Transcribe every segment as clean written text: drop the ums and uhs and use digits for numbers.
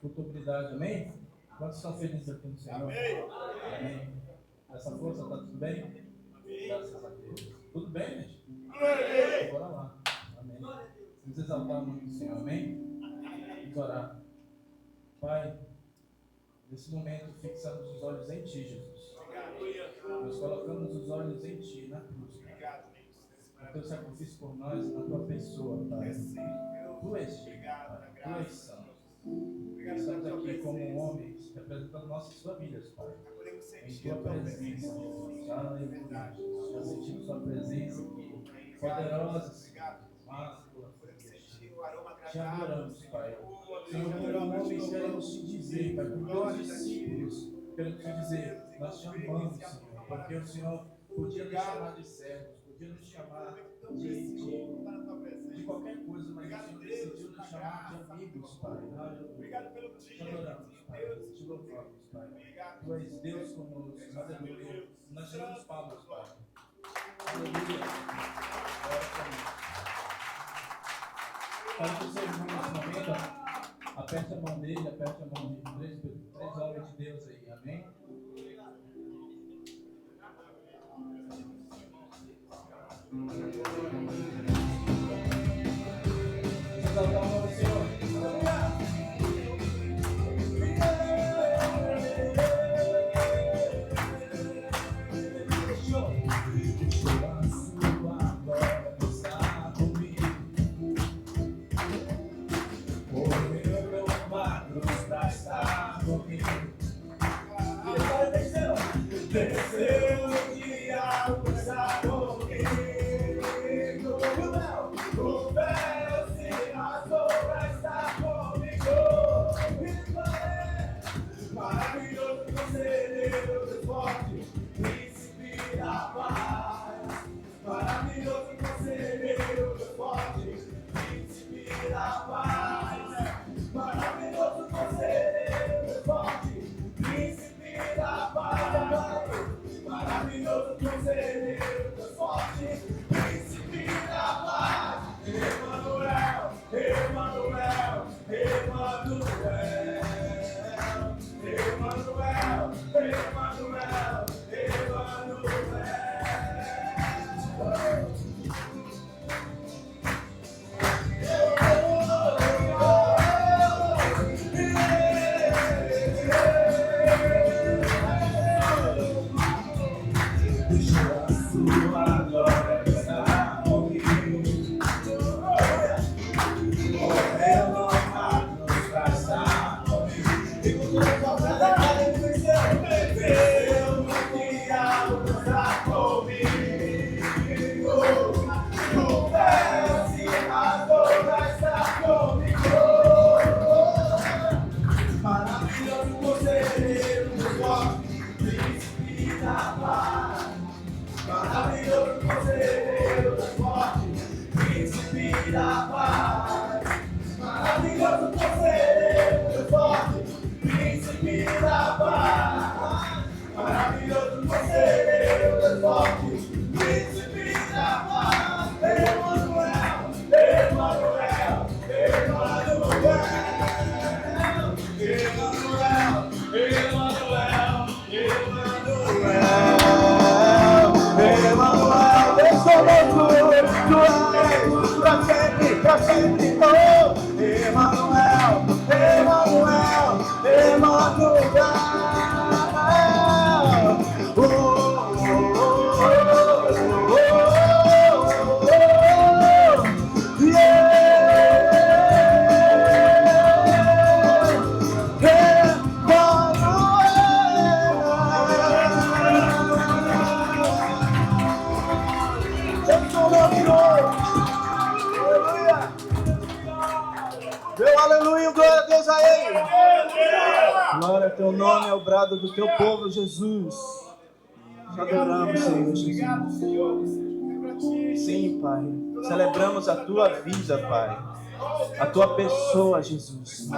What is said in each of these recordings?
Oportunidade, amém? Quantos estão felizes aqui no Senhor? Amém. Essa força, está tudo bem? Graças a Deus. Tudo bem, gente? Bora lá. Amém. Vamos exaltar o nome do Senhor, amém? Vamos orar. Pai, nesse momento fixamos os olhos em Ti, Jesus. Nós colocamos os olhos em Ti, na cruz, Pai. No Teu sacrifício por nós, na Tua pessoa, Pai. Tu és Deus, Pai. Tu és santo. Estamos aqui como homens, representando nossas famílias, Pai. Em Tua presença, Jesus. Aleluia. Já sentimos Tua presença aqui. Poderosa, Senhor. Te adoramos, Pai. Senhor, como homens queremos te dizer, Pai, como teus discípulos, queremos te dizer, nós te amamos, Senhor, porque o Senhor podia nos chamar de servos, podia nos chamar de qualquer coisa, mas o Senhor decidiu nos chamar de amigos, Pai. Aleluia. Te adoramos, Pai. Te louvamos, Pai. Tu és Deus conosco. Aleluia. Nós te damos palmas, Pai. Aleluia. Para que o seu irmão nesse momento, aperte a mão dele, aperte a mão de três homens de Deus aí, amém? Exaltar o nome do Senhor. Desceu o diabo está comigo. O véu se rasgou, está comigo. Maravilhoso conselheiro do forte, príncipe da paz. Maravilhoso conselheiro do forte, príncipe da paz. Maravilhoso conselheiro do forte, príncipe da paz. Maravilhoso conselheiro do forte, príncipe da paz. Emanuel, Emanuel, Emanuel. Emanuel, Emanuel, Emanuel. Do teu povo, Jesus. Te adoramos, Senhor Jesus. Sim, Pai. Celebramos a tua vida, Pai. A tua pessoa, Jesus.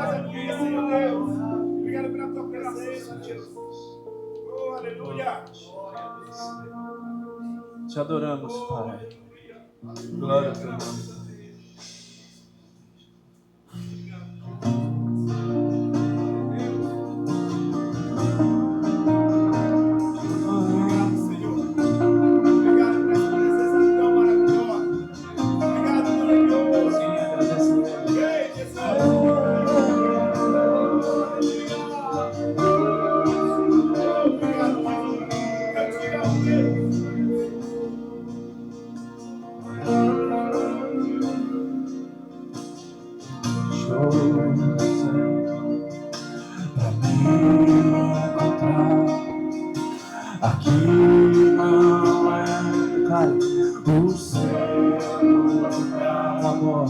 Obrigado pela tua presença, Jesus. Oh, aleluia. Te adoramos, Pai. Glória ao teu nome. deixou pra me encontrar. Aqui não é, cara, o seu amor,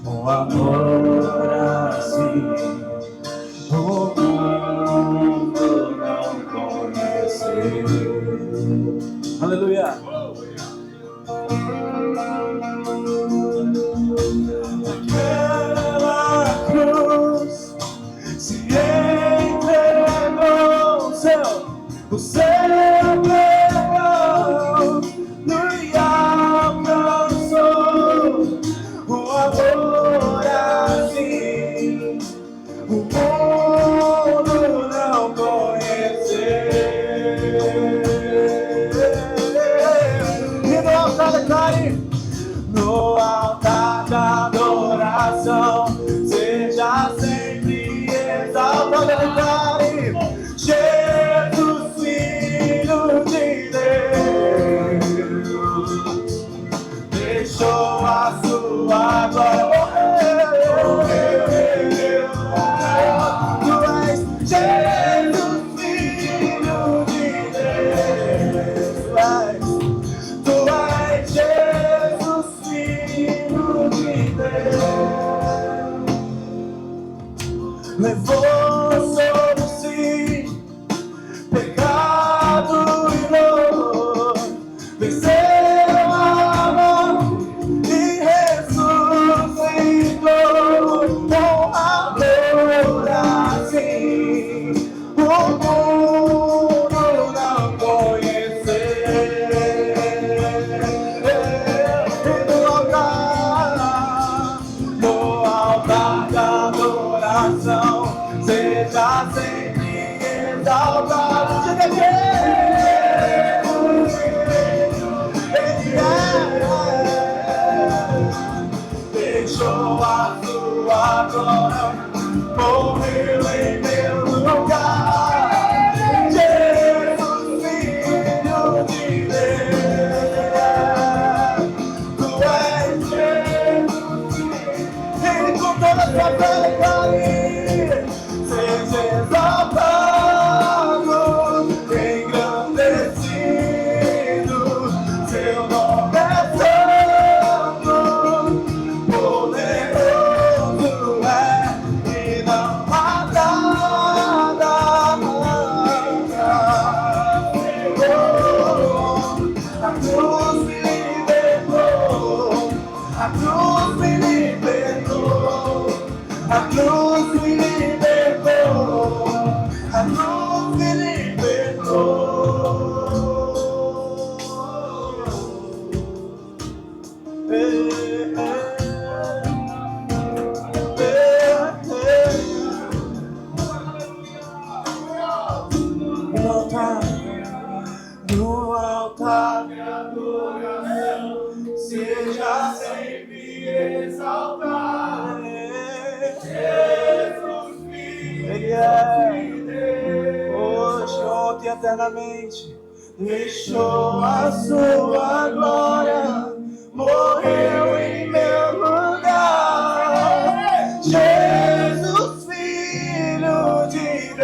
um amor assim, o mundo não conheceu. Aleluia. Aquela cruz se entregou, o seu perdão nos alcançou, um amor assim, o mundo não conheceu. E no altar da carne, no altar da adoração, seja sempre exaltado, declare: Jesus, Filho de Deus, deixou a sua glória. Tu és Jesus, Filho de Deus, tu és Jesus, Filho de Deus. Levou sobre si pecado e dor, venceu a morte e ressuscitou, com amor assim, o mundo não conheceu. No altar da adoração, seja sempre exaltado. Diga que Ele deixou a sua glória, morreu em meu lugar. Jesus, Filho de Deus, tu és Jesus, e com toda a sua verdade seja exaltado, engrandecido, seu nome é santo, poderoso é, e não há nada. A cruz me libertou, a cruz me libertou, a cruz me libertou, a cruz me libertou. No altar de adoração, seja sempre exaltado. Jesus, Filho de Deus, hoje, ontem, eternamente, deixou a sua glória, morreu em meu lugar. Jesus, Filho de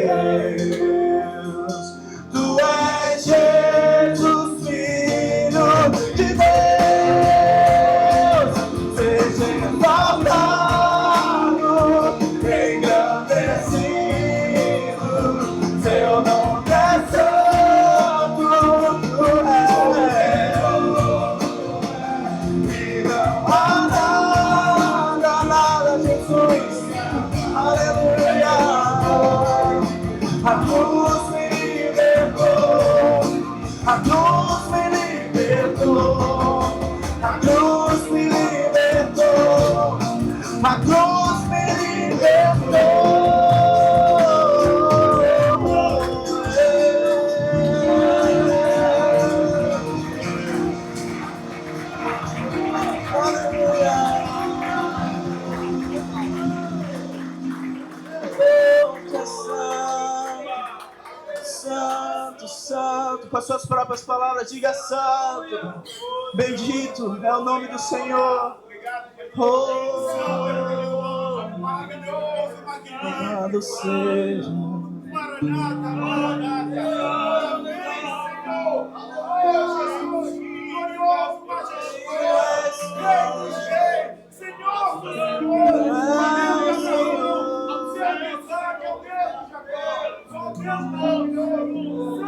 Deus, tu és Jesus, Filho de Deus, seja exaltado, engrandecido, seu nome é santo, e não há nada, Jesus, aleluia. A cruz me libertou, a cruz me libertou, a cruz me libertou, a cruz me libertou. Santo, santo, com as suas próprias palavras, diga santo, bendito é o nome do Senhor. Oh, Louvado seja. Maranata, Maranata. Amém, Senhor. Jesus, glorioso, majestoso. Rei dos reis, Senhor dos senhores.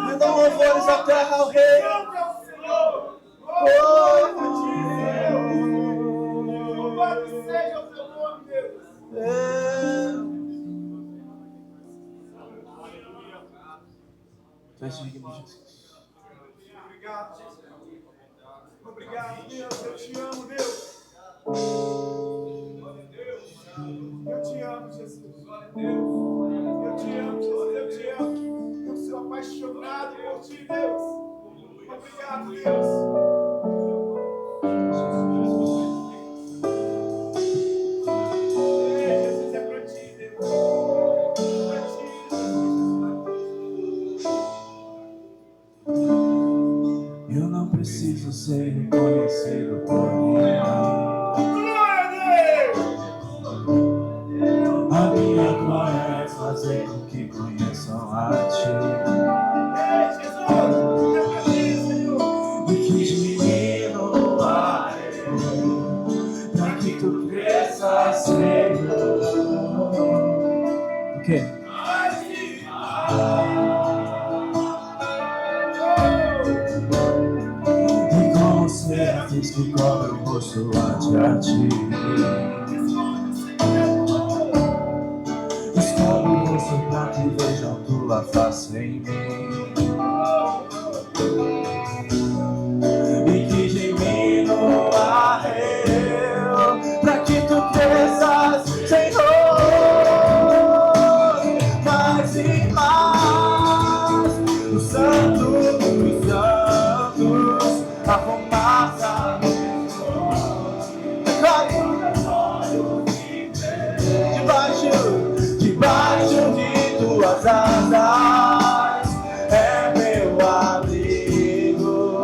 Rendam louvores à terra ao Rei. Louvado seja o teu nome, Deus. Tu és digno, Jesus. Obrigado, Jesus. Obrigado, Deus. Eu te amo, Deus. Eu te amo, Jesus. Eu te amo, Jesus. Eu te amo. Eu sou apaixonado por ti, Deus. Obrigado, Deus. Jesus, é pra ti, Deus. É pra ti, Eu não preciso ser reconhecido por ninguém. A minha glória é fazer com que conheçam a Ti. E que diminua eu, pra que Tu cresças, Senhor. O quê? E com os serafins que cobrem o rosto ante a Ti. Escolhe o rosto pra que vejam Tua face em mim. E que diminua eu, pra que Tu cresças, Senhor. Mais e mais, o Santo dos Santos, a fumaça debaixo de Tuas asas é meu abrigo,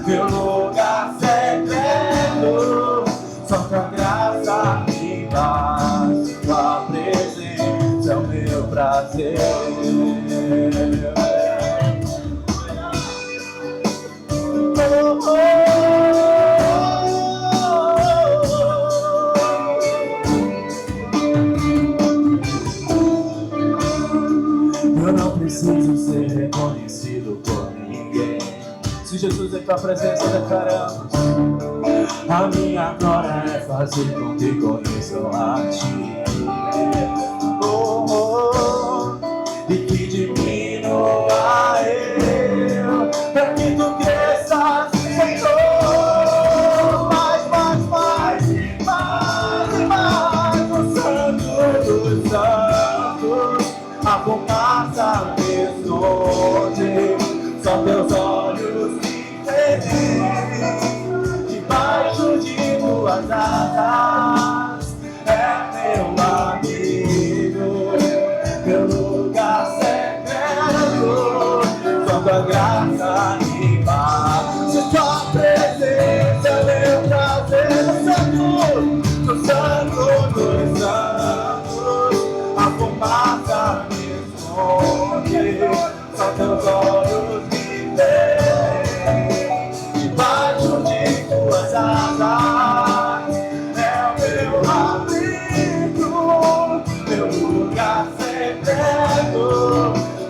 meu lugar secreto. Só Tua graça me basta, Tua presença é o meu prazer. Eu não preciso ser reconhecido por ninguém. Se Jesus em Tua presença declaramos, a minha glória é fazer com que conheçam a Ti. E que diminua eu, pra que Tu cresças, Senhor. Mais, o Santo dos Santos, a fumaça me esconde, só Teus olhos me veem. Debaixo de Tuas asas é meu amigo, meu lugar secreto. Só Tua graça me basta, Tua presença é meu prazer. O Santo dos Santos, a fumaça me esconde, só Teus olhos me veem. Debaixo de Tuas asas é o meu abrigo, meu lugar secreto.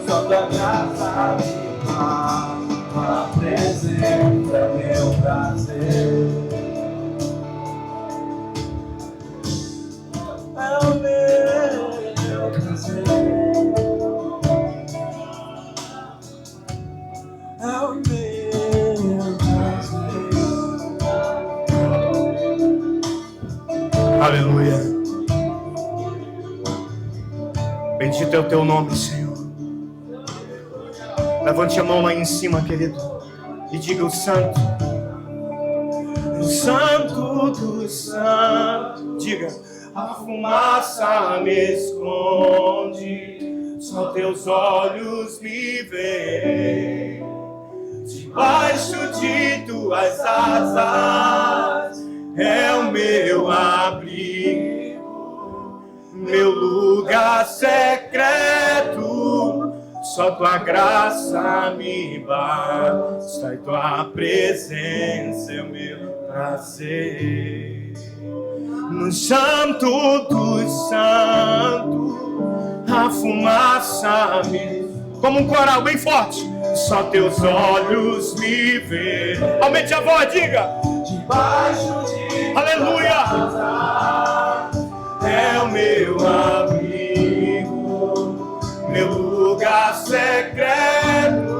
Só Tua graça me basta, Tua presença é meu prazer. É o meu prazer. É o meu prazer. Aleluia. Bendito é o Teu nome, Senhor. Levante a mão lá em cima, querido, e diga: o Santo dos Santos. Diga: a fumaça me esconde, só Teus olhos me veem. Debaixo de Tuas asas é o meu abrigo, meu lugar secreto. Só tua graça me basta e tua presença é o meu prazer. No santo dos santos, a fumaça me... Como um coral bem forte. Só teus olhos me veem. Aumente a voz, diga. Debaixo de aleluia. É o meu amigo, meu lugar secreto.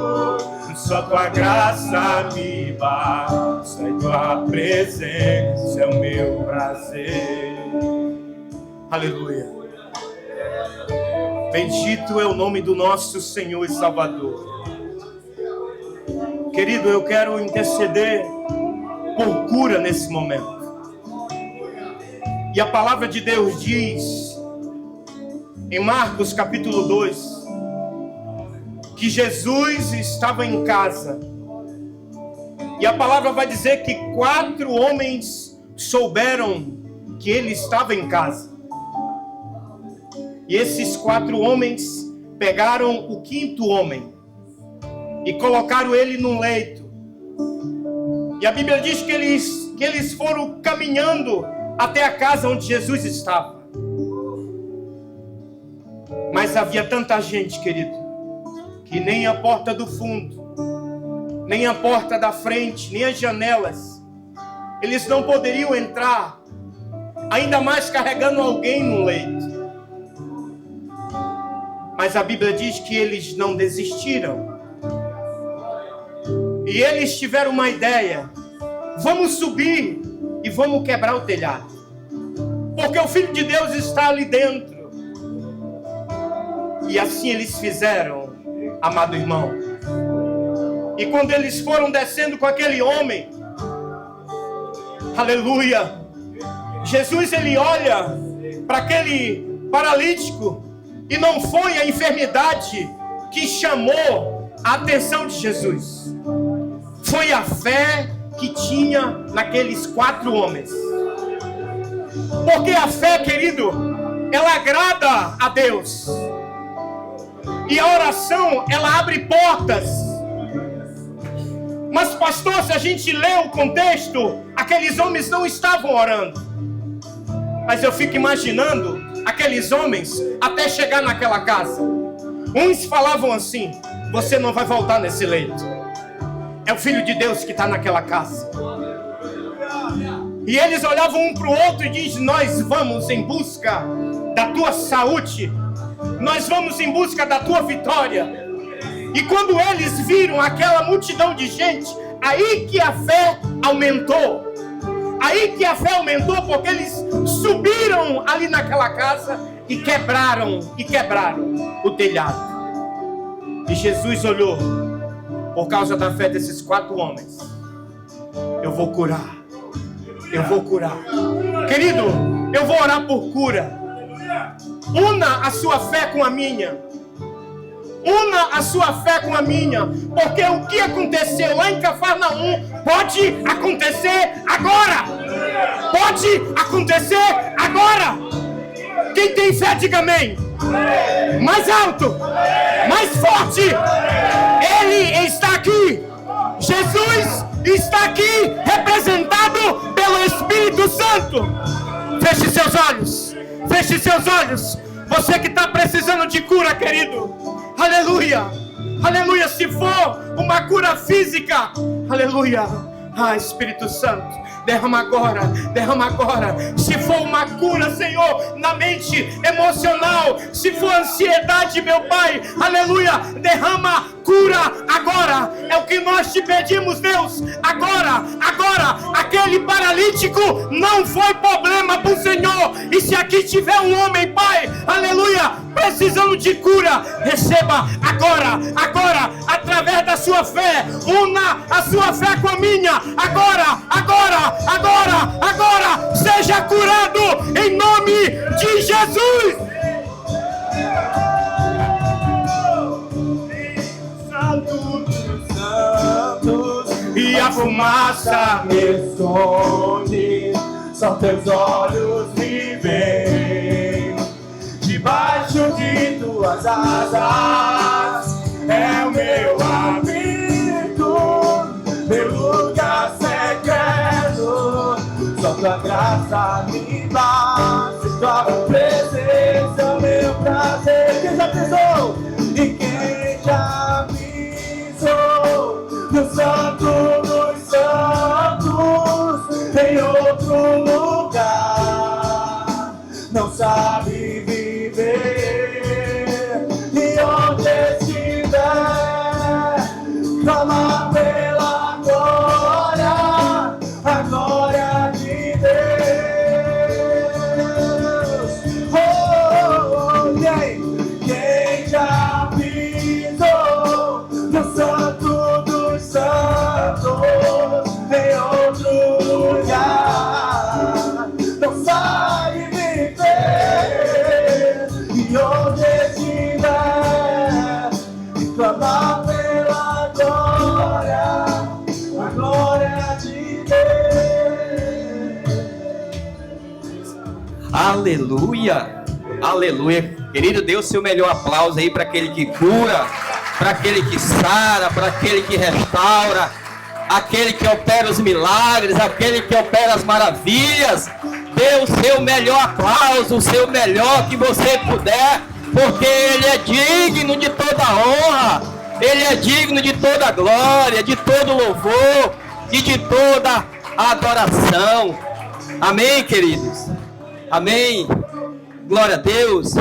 Só tua graça me basta e tua presença é o meu prazer. Aleluia. Bendito é o nome do nosso Senhor e Salvador. Querido, eu quero interceder por cura nesse momento. E a palavra de Deus diz, em Marcos capítulo 2, que Jesus estava em casa. E a palavra vai dizer que 4 homens souberam que ele estava em casa. E esses 4 homens pegaram o 5º homem e colocaram ele num leito. E a Bíblia diz que eles foram caminhando até a casa onde Jesus estava. Mas havia tanta gente, querido, que nem a porta do fundo, nem a porta da frente, nem as janelas, eles não poderiam entrar, ainda mais carregando alguém no leito. Mas a Bíblia diz que eles não desistiram. E eles tiveram uma ideia: vamos subir e vamos quebrar o telhado, porque o Filho de Deus está ali dentro. E assim eles fizeram, amado irmão. E quando eles foram descendo com aquele homem, aleluia, Jesus ele olha para aquele paralítico, e não foi a enfermidade que chamou a atenção de Jesus, foi a fé que tinha naqueles 4 homens. Porque a fé, querido, ela agrada a Deus. E a oração, ela abre portas. Mas pastor, se a gente lê o contexto, aqueles homens não estavam orando. Mas eu fico imaginando aqueles homens até chegar naquela casa. Uns falavam assim: você não vai voltar nesse leito. É o Filho de Deus que está naquela casa. E eles olhavam um para o outro e diziam: nós vamos em busca da tua saúde, nós vamos em busca da tua vitória. E quando eles viram aquela multidão de gente, aí que a fé aumentou. Aí que a fé aumentou, porque eles subiram ali naquela casa e quebraram o telhado. E Jesus olhou: por causa da fé desses 4 homens, eu vou curar. Eu vou curar. Querido, eu vou orar por cura. Una a sua fé com a minha. Una a sua fé com a minha. Porque o que aconteceu lá em Cafarnaum pode acontecer agora. Pode acontecer agora. Quem tem fé, diga amém. Mais alto, mais forte. Ele está aqui. Jesus está aqui, representado pelo Espírito Santo. Feche seus olhos. Feche seus olhos. Você que está precisando de cura, querido. Aleluia. Aleluia. Se for uma cura física, aleluia. Ah, Espírito Santo, derrama agora, derrama agora. Se for uma cura, Senhor, na mente emocional, se for ansiedade, meu Pai, aleluia, derrama cura agora. É o que nós te pedimos, Deus. Agora, agora, aquele paralítico não foi problema para o Senhor. E se aqui tiver um homem, Pai, aleluia, precisando de cura, receba agora, agora, através da sua fé. Una a sua fé com a minha. Agora, agora, agora, agora, seja curado em nome de Jesus. Santo dos santos, e a fumaça me esconde, só teus olhos me veem. Sua presença é o meu prazer. Quem já pisou? E quem já pisou no santo dos santos, em outro lugar, não sabe viver. E onde estiver, clama pela glória, a glória de Deus. Oh, oh, oh, quem já pisou no santo dos santos, em outro lugar, não sabe viver. E onde estiver, clamar pela glória, a glória de Deus. Aleluia, aleluia. Querido, dê o seu melhor aplauso aí para aquele que cura, para aquele que sara, para aquele que restaura, aquele que opera os milagres, aquele que opera as maravilhas. Dê o seu melhor aplauso, o seu melhor que você puder, porque Ele é digno de toda honra, Ele é digno de toda glória, de todo louvor e de toda adoração. Amém, queridos? Amém. Glória a Deus.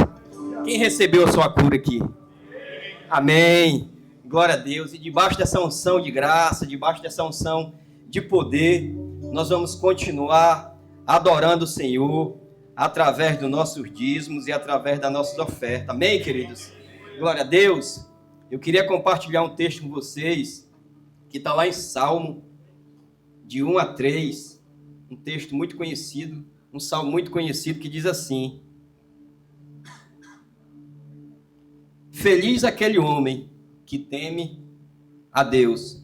Quem recebeu a sua cura aqui? Amém. Glória a Deus. E debaixo dessa unção de graça, debaixo dessa unção de poder, nós vamos continuar adorando o Senhor através dos nossos dízimos e através das nossas ofertas. Amém, queridos? Glória a Deus. Eu queria compartilhar um texto com vocês que está lá em Salmo, de 1 a 3, um texto muito conhecido, um salmo muito conhecido que diz assim: Feliz aquele homem que teme a Deus,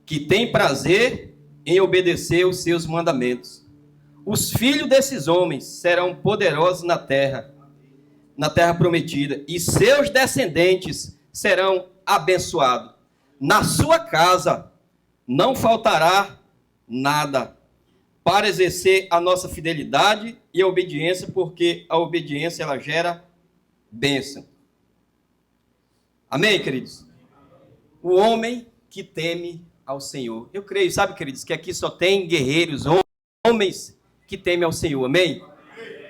que tem prazer em obedecer os seus mandamentos. Os filhos desses homens serão poderosos na terra prometida, e seus descendentes serão abençoados. Na sua casa não faltará nada para exercer a nossa fidelidade e a obediência, porque a obediência ela gera bênção. Amém, queridos? O homem que teme ao Senhor. Eu creio, sabe, queridos, que aqui só tem guerreiros, homens que temem ao Senhor. Amém?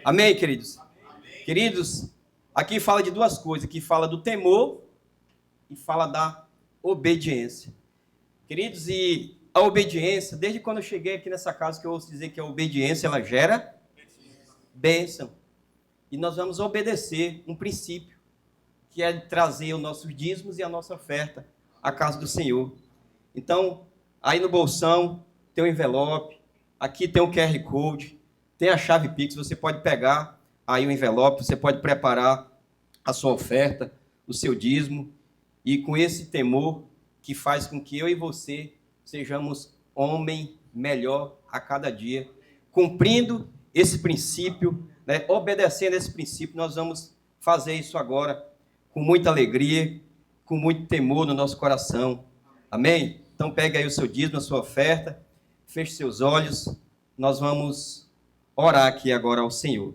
Amém, queridos? Queridos, aqui fala de duas coisas. Aqui fala do temor e fala da obediência. Queridos, e a obediência, desde quando eu cheguei aqui nessa casa, que eu ouço dizer que a obediência, ela gera bênção. E nós vamos obedecer um princípio, que é trazer os nossos dízimos e a nossa oferta à casa do Senhor. Então, aí no bolsão tem um envelope, aqui tem um QR Code, tem a chave Pix, você pode pegar aí o envelope, você pode preparar a sua oferta, o seu dízimo, e com esse temor que faz com que eu e você sejamos homem melhor a cada dia, cumprindo esse princípio, né, obedecendo esse princípio, nós vamos fazer isso agora com muita alegria, com muito temor no nosso coração. Amém? Então pegue aí o seu dízimo, a sua oferta, feche seus olhos, nós vamos orar aqui agora ao Senhor.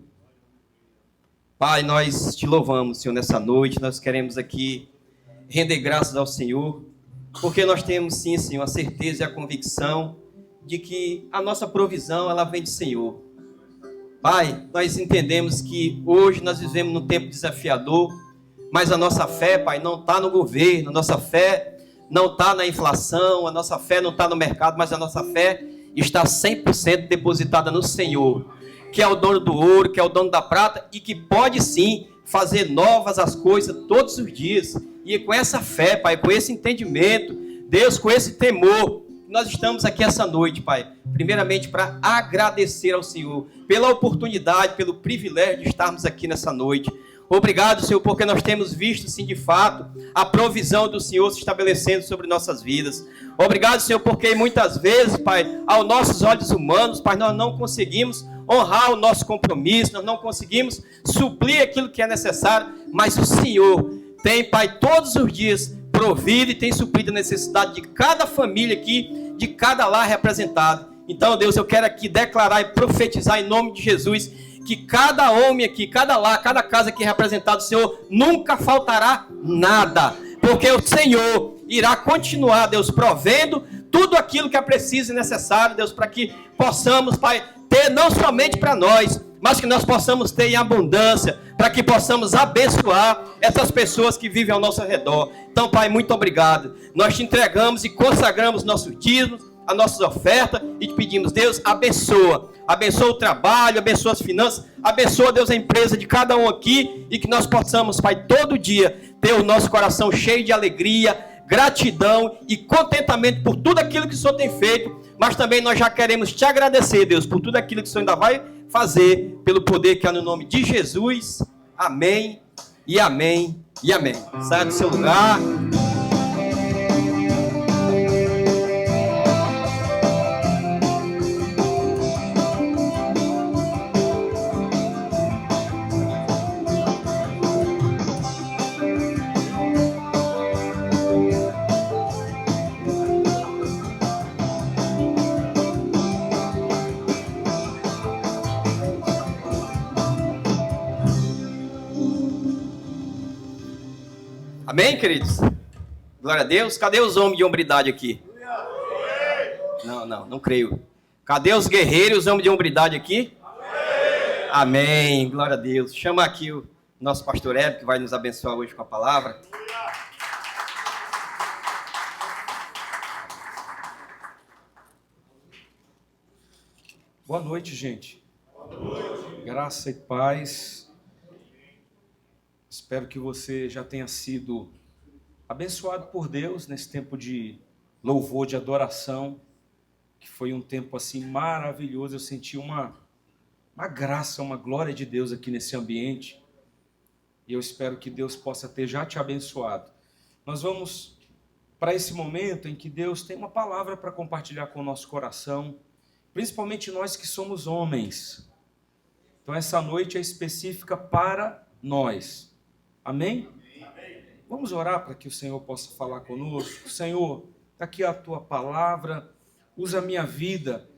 Pai, nós te louvamos, Senhor, nessa noite, nós queremos aqui render graças ao Senhor, porque nós temos sim, Senhor, a certeza e a convicção de que a nossa provisão, ela vem do Senhor. Pai, nós entendemos que hoje nós vivemos num tempo desafiador, mas a nossa fé, Pai, não está no governo, a nossa fé não está na inflação, a nossa fé não está no mercado, mas a nossa fé está 100% depositada no Senhor, que é o dono do ouro, que é o dono da prata e que pode sim fazer novas as coisas todos os dias. E com essa fé, Pai, com esse entendimento, Deus, com esse temor, nós estamos aqui essa noite, Pai, primeiramente para agradecer ao Senhor pela oportunidade, pelo privilégio de estarmos aqui nessa noite. Obrigado, Senhor, porque nós temos visto, sim, de fato, a provisão do Senhor se estabelecendo sobre nossas vidas. Obrigado, Senhor, porque muitas vezes, Pai, aos nossos olhos humanos, Pai, nós não conseguimos honrar o nosso compromisso, nós não conseguimos suprir aquilo que é necessário, mas o Senhor tem, Pai, todos os dias provido e tem suprido a necessidade de cada família aqui, de cada lar representado. Então, Deus, eu quero aqui declarar e profetizar em nome de Jesus que cada homem aqui, cada lar, cada casa aqui representado, Senhor, nunca faltará nada, porque o Senhor irá continuar, Deus, provendo tudo aquilo que é preciso e necessário, Deus, para que possamos, Pai, ter não somente para nós, mas que nós possamos ter em abundância, para que possamos abençoar essas pessoas que vivem ao nosso redor. Então, Pai, muito obrigado. Nós te entregamos e consagramos nossos dízimos, as nossas ofertas, e te pedimos, Deus, abençoa o trabalho, abençoa as finanças, abençoa, Deus, a empresa de cada um aqui, e que nós possamos, Pai, todo dia ter o nosso coração cheio de alegria, gratidão e contentamento por tudo aquilo que o Senhor tem feito, mas também nós já queremos te agradecer, Deus, por tudo aquilo que o Senhor ainda vai fazer, pelo poder que há no nome de Jesus. Amém, e amém, e amém. Saia do seu lugar. Amém, queridos? Glória a Deus. Cadê os homens de hombridade aqui? Não creio. Cadê os guerreiros, os homens de hombridade aqui? Amém. Glória a Deus. Chama aqui o nosso pastor Hebe, que vai nos abençoar hoje com a palavra. Boa noite, gente. Boa noite. Graça e paz. Espero que você já tenha sido abençoado por Deus nesse tempo de louvor, de adoração, que foi um tempo assim maravilhoso. Eu senti uma graça, uma glória de Deus aqui nesse ambiente. E eu espero que Deus possa ter já te abençoado. Nós vamos para esse momento em que Deus tem uma palavra para compartilhar com o nosso coração, principalmente nós que somos homens. Então essa noite é específica para nós. Amém? Amém? Vamos orar para que o Senhor possa falar conosco. Senhor, está aqui a tua palavra, usa a minha vida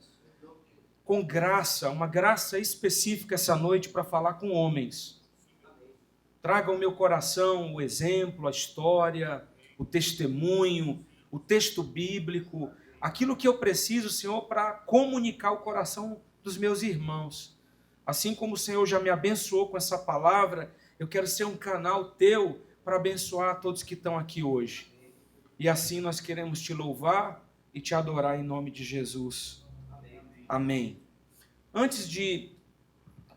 com graça, uma graça específica essa noite para falar com homens. Traga ao meu coração o exemplo, a história, o testemunho, o texto bíblico, aquilo que eu preciso, Senhor, para comunicar o coração dos meus irmãos. Assim como o Senhor já me abençoou com essa palavra, eu quero ser um canal teu para abençoar todos que estão aqui hoje. E assim nós queremos te louvar e te adorar em nome de Jesus. Amém. Antes de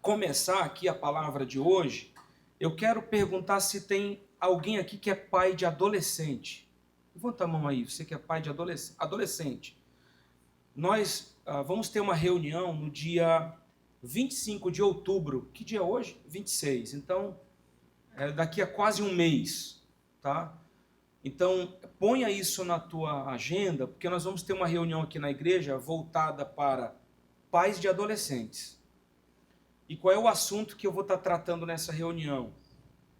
começar aqui a palavra de hoje, eu quero perguntar se tem alguém aqui que é pai de adolescente. Levanta a mão aí, você que é pai de adolescente. Nós vamos ter uma reunião no dia 25 de outubro. Que dia é hoje? 26. Então, daqui a quase um mês, tá? Então, ponha isso na tua agenda, porque nós vamos ter uma reunião aqui na igreja voltada para pais de adolescentes. E qual é o assunto que eu vou estar tratando nessa reunião?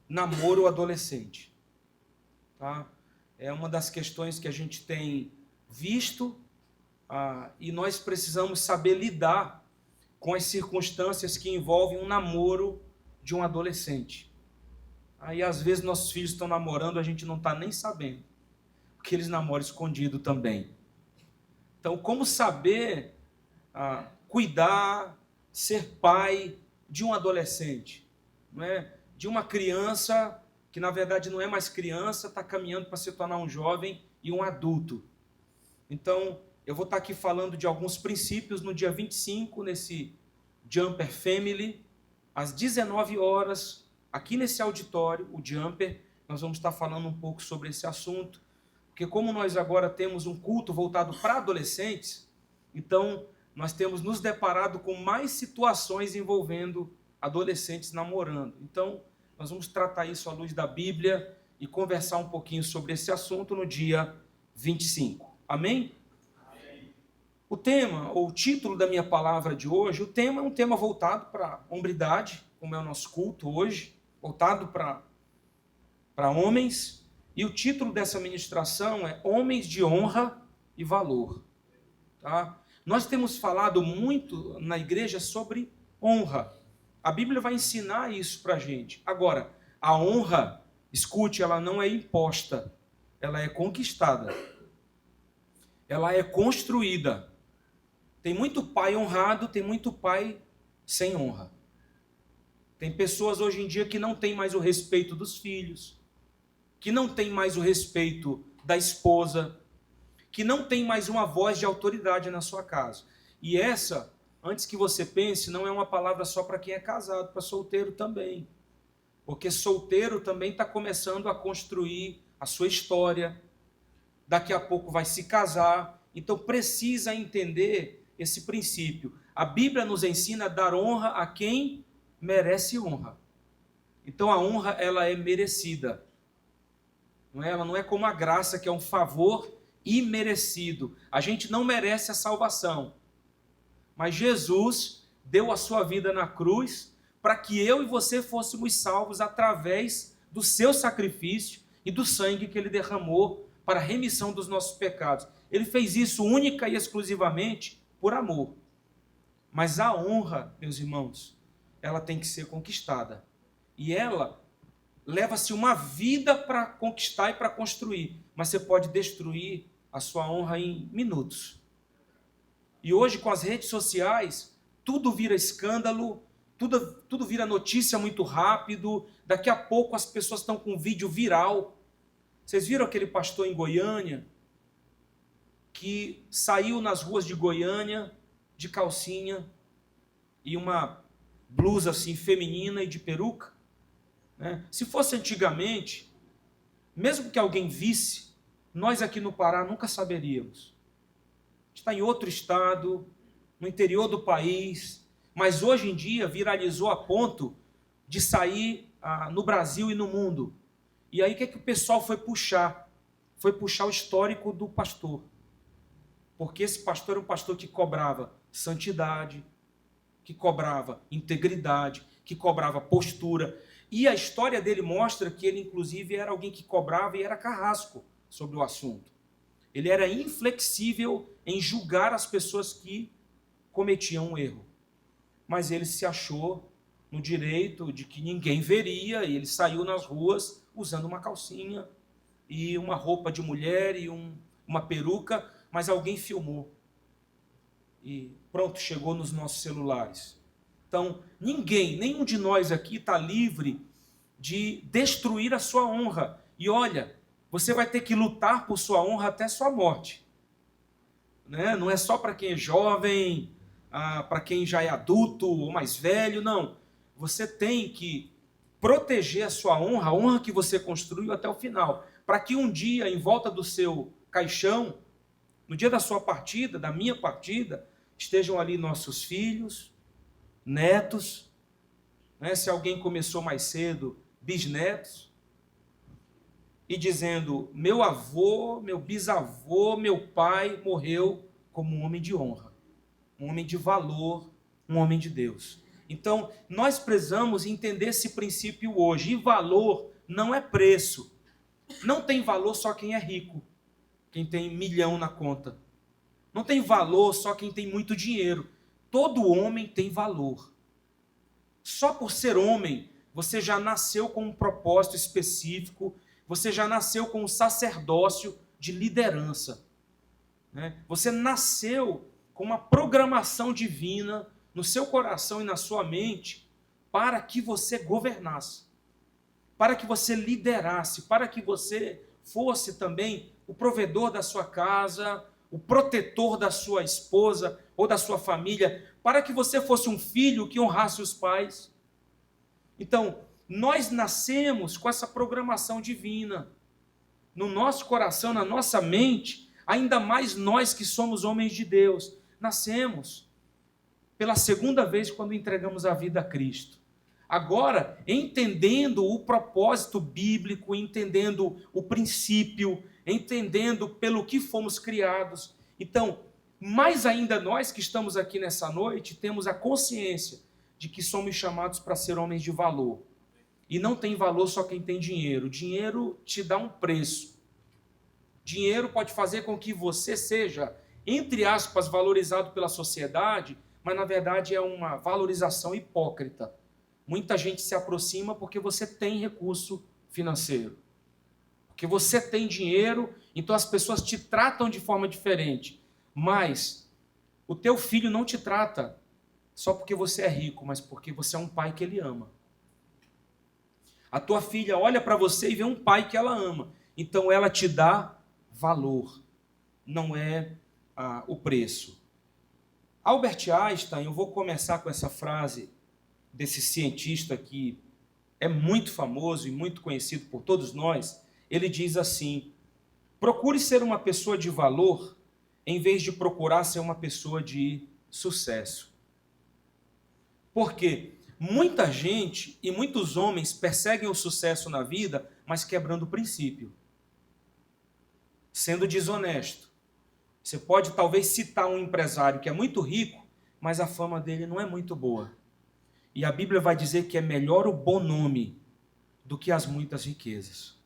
Namoro adolescente. Tá? É uma das questões que a gente tem visto e nós precisamos saber lidar com as circunstâncias que envolvem um namoro de um adolescente. Aí às vezes nossos filhos estão namorando, a gente não está nem sabendo, porque eles namoram escondido também. Então, como saber cuidar, ser pai de um adolescente, não é? De uma criança que na verdade não é mais criança, está caminhando para se tornar um jovem e um adulto. Então, eu vou estar aqui falando de alguns princípios no dia 25, nesse Jumper Family, às 19 horas, aqui nesse auditório, o Jumper, nós vamos estar falando um pouco sobre esse assunto, porque como nós agora temos um culto voltado para adolescentes, então nós temos nos deparado com mais situações envolvendo adolescentes namorando. Então, nós vamos tratar isso à luz da Bíblia e conversar um pouquinho sobre esse assunto no dia 25. Amém? Amém. O tema, ou o título da minha palavra de hoje, o tema é um tema voltado para a hombridade, como é o nosso culto hoje, voltado para homens, e o título dessa ministração é Homens de Honra e Valor. Tá? Nós temos falado muito na igreja sobre honra, A Bíblia vai ensinar isso para a gente. Agora, a honra, escute, ela não é imposta, ela é conquistada. Ela é construída. Tem muito pai honrado, tem muito pai sem honra. Tem pessoas hoje em dia que não têm mais o respeito dos filhos, que não têm mais o respeito da esposa, que não tem mais uma voz de autoridade na sua casa. E essa, antes que você pense, não é uma palavra só para quem é casado, para solteiro também. Porque solteiro também está começando a construir a sua história, daqui a pouco vai se casar, então precisa entender esse princípio. A Bíblia nos ensina a dar honra a quem merece honra. Então a honra, ela é merecida. Ela não é como a graça, que é um favor imerecido. A gente não merece a salvação. Mas Jesus deu a sua vida na cruz para que eu e você fôssemos salvos através do seu sacrifício e do sangue que ele derramou para a remissão dos nossos pecados. Ele fez isso única e exclusivamente por amor. Mas a honra, meus irmãos, ela tem que ser conquistada. E ela leva-se uma vida para conquistar e para construir. Mas você pode destruir a sua honra em minutos. E hoje, com as redes sociais, tudo vira escândalo, tudo vira notícia muito rápido. Daqui a pouco as pessoas estão com um vídeo viral. Vocês viram aquele pastor em Goiânia que saiu nas ruas de Goiânia de calcinha e uma blusa assim feminina e de peruca? Né? Se fosse antigamente, mesmo que alguém visse, nós aqui no Pará nunca saberíamos. Está em outro estado, no interior do país, mas hoje em dia viralizou a ponto de sair no Brasil e no mundo. E aí o que é que o pessoal foi puxar? Foi puxar o histórico do pastor. Porque esse pastor era um pastor que cobrava santidade, que cobrava integridade, que cobrava postura. E a história dele mostra que ele, inclusive, era alguém que cobrava e era carrasco sobre o assunto. Ele era inflexível em julgar as pessoas que cometiam um erro. Mas ele se achou no direito de que ninguém veria, e ele saiu nas ruas usando uma calcinha e uma roupa de mulher e uma peruca, mas alguém filmou. E pronto, chegou nos nossos celulares. Então, nenhum de nós aqui está livre de destruir a sua honra. E olha, você vai ter que lutar por sua honra até sua morte. Né? Não é só para quem é jovem, para quem já é adulto ou mais velho, não. Você tem que proteger a sua honra, a honra que você construiu até o final, para que um dia, em volta do seu caixão, no dia da sua partida, da minha partida, estejam ali nossos filhos, netos, né? Se alguém começou mais cedo, bisnetos, e dizendo, meu avô, meu bisavô, meu pai morreu como um homem de honra, um homem de valor, um homem de Deus. Então, nós precisamos entender esse princípio hoje. E valor não é preço. Não tem valor só quem é rico, quem tem 1 milhão na conta. Não tem valor só quem tem muito dinheiro. Todo homem tem valor. Só por ser homem, você já nasceu com um propósito específico, você já nasceu com um sacerdócio de liderança. Né? Você nasceu com uma programação divina no seu coração e na sua mente para que você governasse, para que você liderasse, para que você fosse também o provedor da sua casa, o protetor da sua esposa ou da sua família, para que você fosse um filho que honrasse os pais. Então, nós nascemos com essa programação divina no nosso coração, na nossa mente, ainda mais nós que somos homens de Deus, nascemos pela segunda vez quando entregamos a vida a Cristo. Agora, entendendo o propósito bíblico, entendendo o princípio, entendendo pelo que fomos criados. Então, mais ainda nós que estamos aqui nessa noite, temos a consciência de que somos chamados para ser homens de valor. E não tem valor só quem tem dinheiro. Dinheiro te dá um preço. Dinheiro pode fazer com que você seja, entre aspas, valorizado pela sociedade, mas na verdade é uma valorização hipócrita. Muita gente se aproxima porque você tem recurso financeiro. Porque você tem dinheiro, então as pessoas te tratam de forma diferente. Mas o teu filho não te trata só porque você é rico, mas porque você é um pai que ele ama. A tua filha olha para você e vê um pai que ela ama. Então ela te dá valor, não é o preço. Albert Einstein, eu vou começar com essa frase desse cientista que é muito famoso e muito conhecido por todos nós. Ele diz assim: procure ser uma pessoa de valor em vez de procurar ser uma pessoa de sucesso. Por quê? Muita gente e muitos homens perseguem o sucesso na vida, mas quebrando o princípio, sendo desonesto. Você pode talvez citar um empresário que é muito rico, mas a fama dele não é muito boa. E a Bíblia vai dizer que é melhor o bom nome do que as muitas riquezas.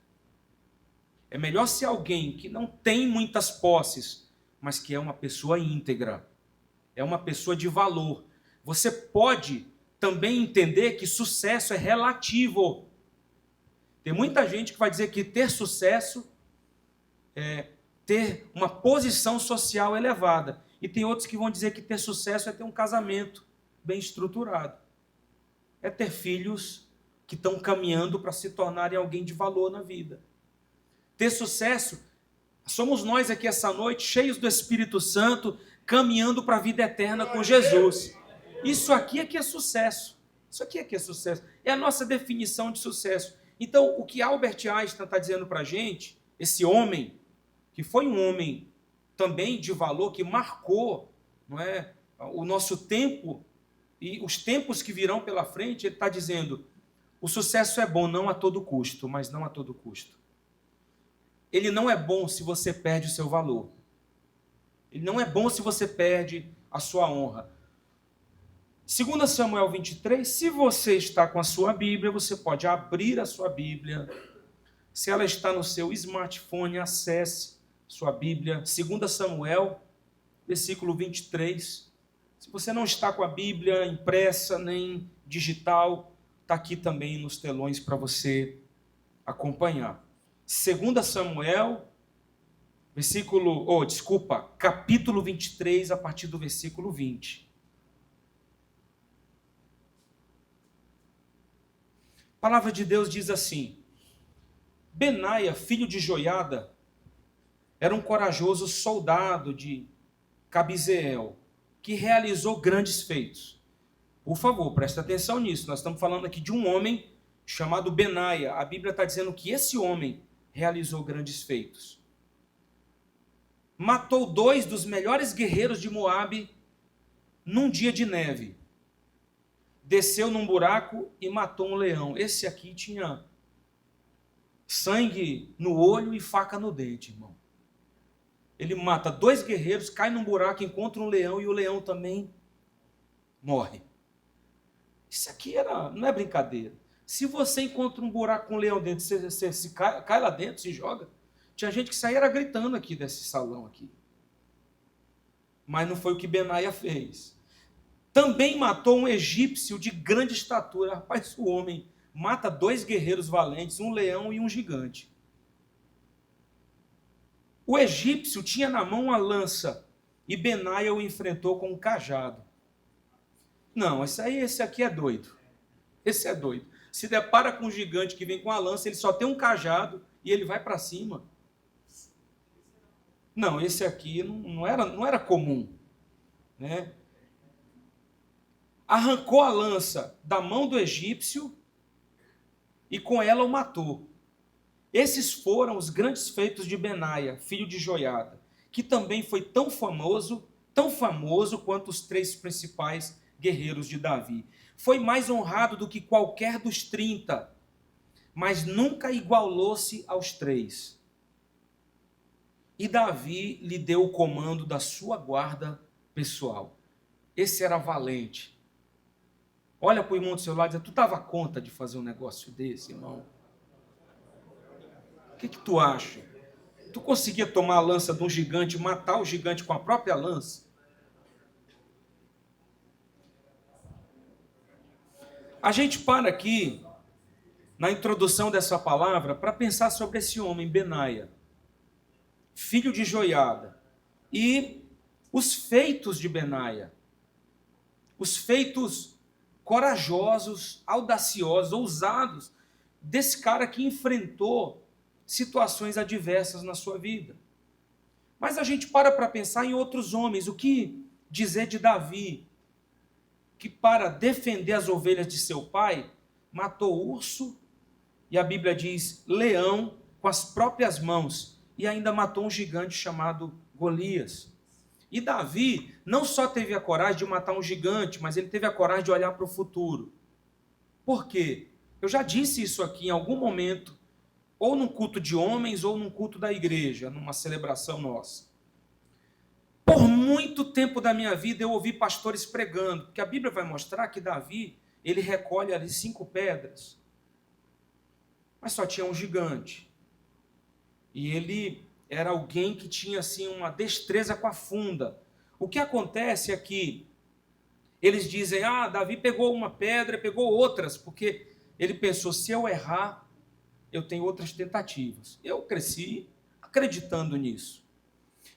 É melhor ser alguém que não tem muitas posses, mas que é uma pessoa íntegra, é uma pessoa de valor. Você pode também entender que sucesso é relativo. Tem muita gente que vai dizer que ter sucesso é ter uma posição social elevada. E tem outros que vão dizer que ter sucesso é ter um casamento bem estruturado. É ter filhos que estão caminhando para se tornarem alguém de valor na vida. Ter sucesso, somos nós aqui essa noite, cheios do Espírito Santo, caminhando para a vida eterna com Jesus. Isso aqui é que é sucesso. Isso aqui é que é sucesso. É a nossa definição de sucesso. Então, o que Albert Einstein está dizendo para a gente, esse homem, que foi um homem também de valor, que marcou, não é, o nosso tempo e os tempos que virão pela frente, ele está dizendo: o sucesso é bom não a todo custo, mas não a todo custo. Ele não é bom se você perde o seu valor. Ele não é bom se você perde a sua honra. 2 Samuel 23, se você está com a sua Bíblia, você pode abrir a sua Bíblia. Se ela está no seu smartphone, acesse sua Bíblia. 2 Samuel, versículo 23. Se você não está com a Bíblia impressa nem digital, está aqui também nos telões para você acompanhar. 2 Samuel, capítulo 23, a partir do versículo 20. A palavra de Deus diz assim: Benaia, filho de Joiada, era um corajoso soldado de Cabizeel, que realizou grandes feitos. Por favor, preste atenção nisso. Nós estamos falando aqui de um homem chamado Benaia. A Bíblia está dizendo que esse homem realizou grandes feitos. Matou 2 dos melhores guerreiros de Moabe num dia de neve. Desceu num buraco e matou um leão. Esse aqui tinha sangue no olho e faca no dente, irmão. Ele mata 2 guerreiros, cai num buraco, encontra um leão e o leão também morre. Isso aqui não é brincadeira. Se você encontra um buraco com um leão dentro, você cai lá dentro, se joga. Tinha gente que saía gritando aqui desse salão aqui. Mas não foi o que Benaia fez. Também matou um egípcio de grande estatura. Rapaz, o homem mata 2 guerreiros valentes, um leão e um gigante. O egípcio tinha na mão uma lança e Benaia o enfrentou com um cajado. Não, esse aqui é doido. Esse é doido. Se depara com um gigante que vem com a lança, ele só tem um cajado e ele vai para cima. Não, esse aqui não era comum, né? Arrancou a lança da mão do egípcio e com ela o matou. Esses foram os grandes feitos de Benaia, filho de Joiada, que também foi tão famoso quanto os 3 principais guerreiros de Davi. Foi mais honrado do que qualquer dos 30, mas nunca igualou-se aos 3. E Davi lhe deu o comando da sua guarda pessoal. Esse era valente. Olha para o irmão do seu lado e diz: tu dava conta de fazer um negócio desse, irmão? O que tu acha? Tu conseguia tomar a lança de um gigante, matar o gigante com a própria lança? A gente para aqui, na introdução dessa palavra, para pensar sobre esse homem, Benaia, filho de Joiada, e os feitos de Benaia, os feitos corajosos, audaciosos, ousados, desse cara que enfrentou situações adversas na sua vida. Mas a gente para pensar em outros homens. O que dizer de Davi, que para defender as ovelhas de seu pai, matou urso, e a Bíblia diz leão, com as próprias mãos, e ainda matou um gigante chamado Golias. E Davi não só teve a coragem de matar um gigante, mas ele teve a coragem de olhar para o futuro. Por quê? Eu já disse isso aqui em algum momento, ou num culto de homens, ou num culto da igreja, numa celebração nossa. Por muito tempo da minha vida eu ouvi pastores pregando, porque a Bíblia vai mostrar que Davi, ele recolhe ali 5 pedras, mas só tinha um gigante. E ele era alguém que tinha assim uma destreza com a funda. O que acontece é que eles dizem, Davi pegou uma pedra, pegou outras, porque ele pensou, se eu errar, eu tenho outras tentativas. Eu cresci acreditando nisso.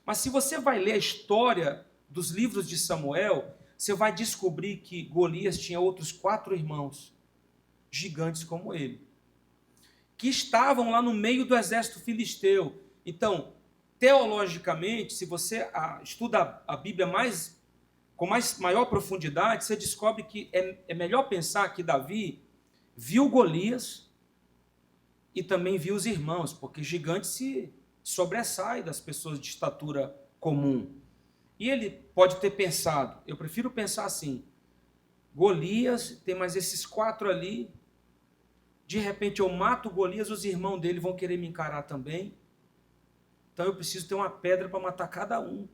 Mas se você vai ler a história dos livros de Samuel, você vai descobrir que Golias tinha outros 4 irmãos, gigantes como ele, que estavam lá no meio do exército filisteu. Então, teologicamente, se você estuda a Bíblia com maior profundidade, você descobre que é melhor pensar que Davi viu Golias e também viu os irmãos, porque gigante se sobressai das pessoas de estatura comum. E ele pode ter pensado, eu prefiro pensar assim, Golias, tem mais esses 4 ali, de repente eu mato Golias, os irmãos dele vão querer me encarar também, então eu preciso ter uma pedra para matar cada um.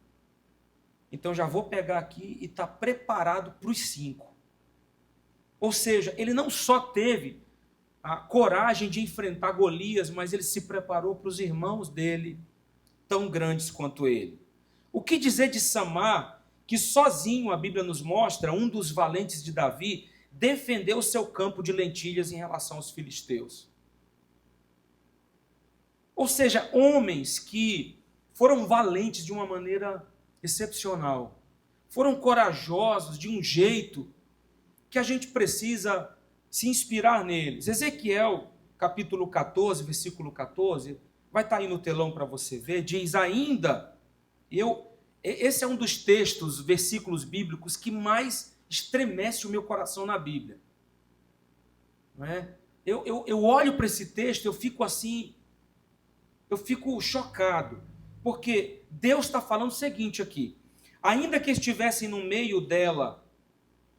Então já vou pegar aqui e estar preparado para os 5. Ou seja, ele não só teve a coragem de enfrentar Golias, mas ele se preparou para os irmãos dele, tão grandes quanto ele. O que dizer de Samar, que sozinho a Bíblia nos mostra, um dos valentes de Davi, defendeu o seu campo de lentilhas em relação aos filisteus. Ou seja, homens que foram valentes de uma maneira excepcional, foram corajosos de um jeito que a gente precisa se inspirar neles. Ezequiel, capítulo 14, versículo 14, vai estar aí no telão para você ver, diz ainda, esse é um dos textos, versículos bíblicos que mais estremece o meu coração na Bíblia. Não é? Eu olho para esse texto, eu fico assim, eu fico chocado, porque Deus está falando o seguinte aqui, ainda que estivessem no meio dela,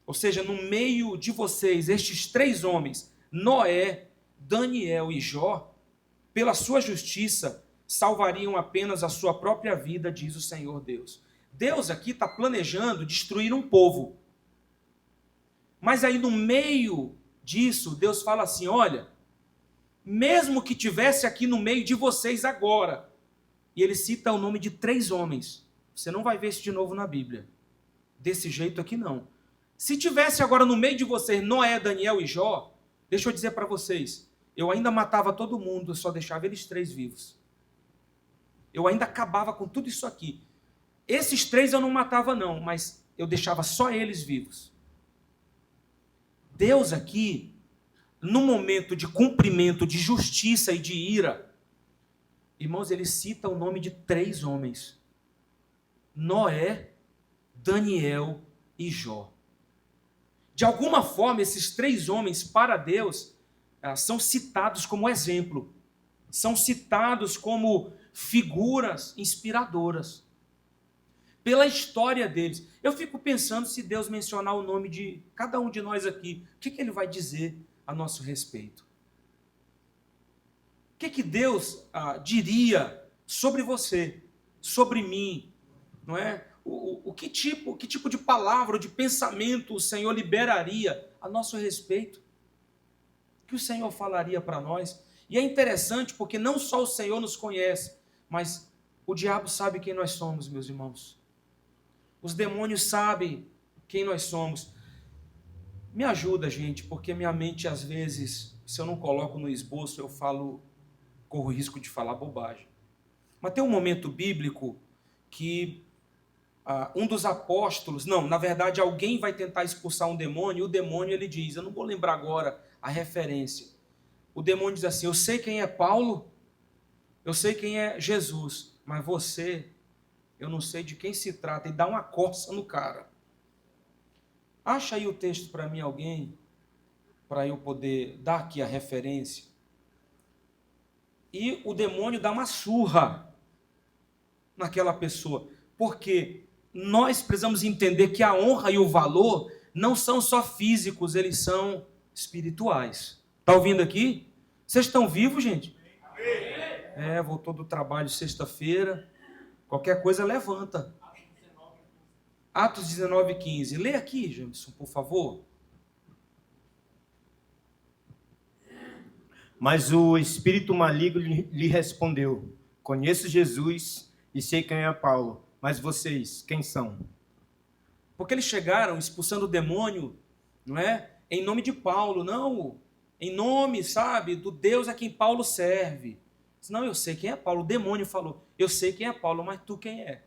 ou seja, no meio de vocês, estes 3 homens, Noé, Daniel e Jó, pela sua justiça, salvariam apenas a sua própria vida, diz o Senhor Deus. Deus aqui está planejando destruir um povo. Mas aí no meio disso, Deus fala assim, olha, mesmo que tivesse aqui no meio de vocês agora, e ele cita o nome de 3 homens, você não vai ver isso de novo na Bíblia, desse jeito aqui não. Se tivesse agora no meio de vocês Noé, Daniel e Jó, deixa eu dizer para vocês, eu ainda matava todo mundo, eu só deixava eles 3 vivos. Eu ainda acabava com tudo isso aqui. Esses 3 eu não matava não, mas eu deixava só eles vivos. Deus aqui, no momento de cumprimento, de justiça e de ira, irmãos, ele cita o nome de 3 homens. Noé, Daniel e Jó. De alguma forma, esses 3 homens, para Deus, são citados como exemplo. São citados como figuras inspiradoras. Pela história deles. Eu fico pensando se Deus mencionar o nome de cada um de nós aqui, o que ele vai dizer a nosso respeito? O que Deus diria sobre você, sobre mim, não é? Que tipo de palavra, de pensamento o Senhor liberaria a nosso respeito? O que o Senhor falaria para nós? E é interessante porque não só o Senhor nos conhece, mas o diabo sabe quem nós somos, meus irmãos. Os demônios sabem quem nós somos. Me ajuda, gente, porque minha mente, às vezes, se eu não coloco no esboço, corro o risco de falar bobagem. Mas tem um momento bíblico que um dos apóstolos, não, na verdade, alguém vai tentar expulsar um demônio, e o demônio, ele diz, eu não vou lembrar agora a referência. O demônio diz assim, eu sei quem é Paulo, eu sei quem é Jesus, mas você, eu não sei de quem se trata, e dá uma coça no cara. Acha aí o texto para mim, alguém, para eu poder dar aqui a referência. E o demônio dá uma surra naquela pessoa, porque nós precisamos entender que a honra e o valor não são só físicos, eles são espirituais. Está ouvindo aqui? Vocês estão vivos, gente? Voltou do trabalho sexta-feira, qualquer coisa levanta. Atos 19:15. Lê aqui, Jameson, por favor. Mas o espírito maligno lhe respondeu: conheço Jesus e sei quem é Paulo, mas vocês, quem são? Porque eles chegaram expulsando o demônio, não é? Em nome de Paulo, não. Em nome, sabe, do Deus a quem Paulo serve. Não, eu sei quem é Paulo. O demônio falou, eu sei quem é Paulo, mas tu quem é?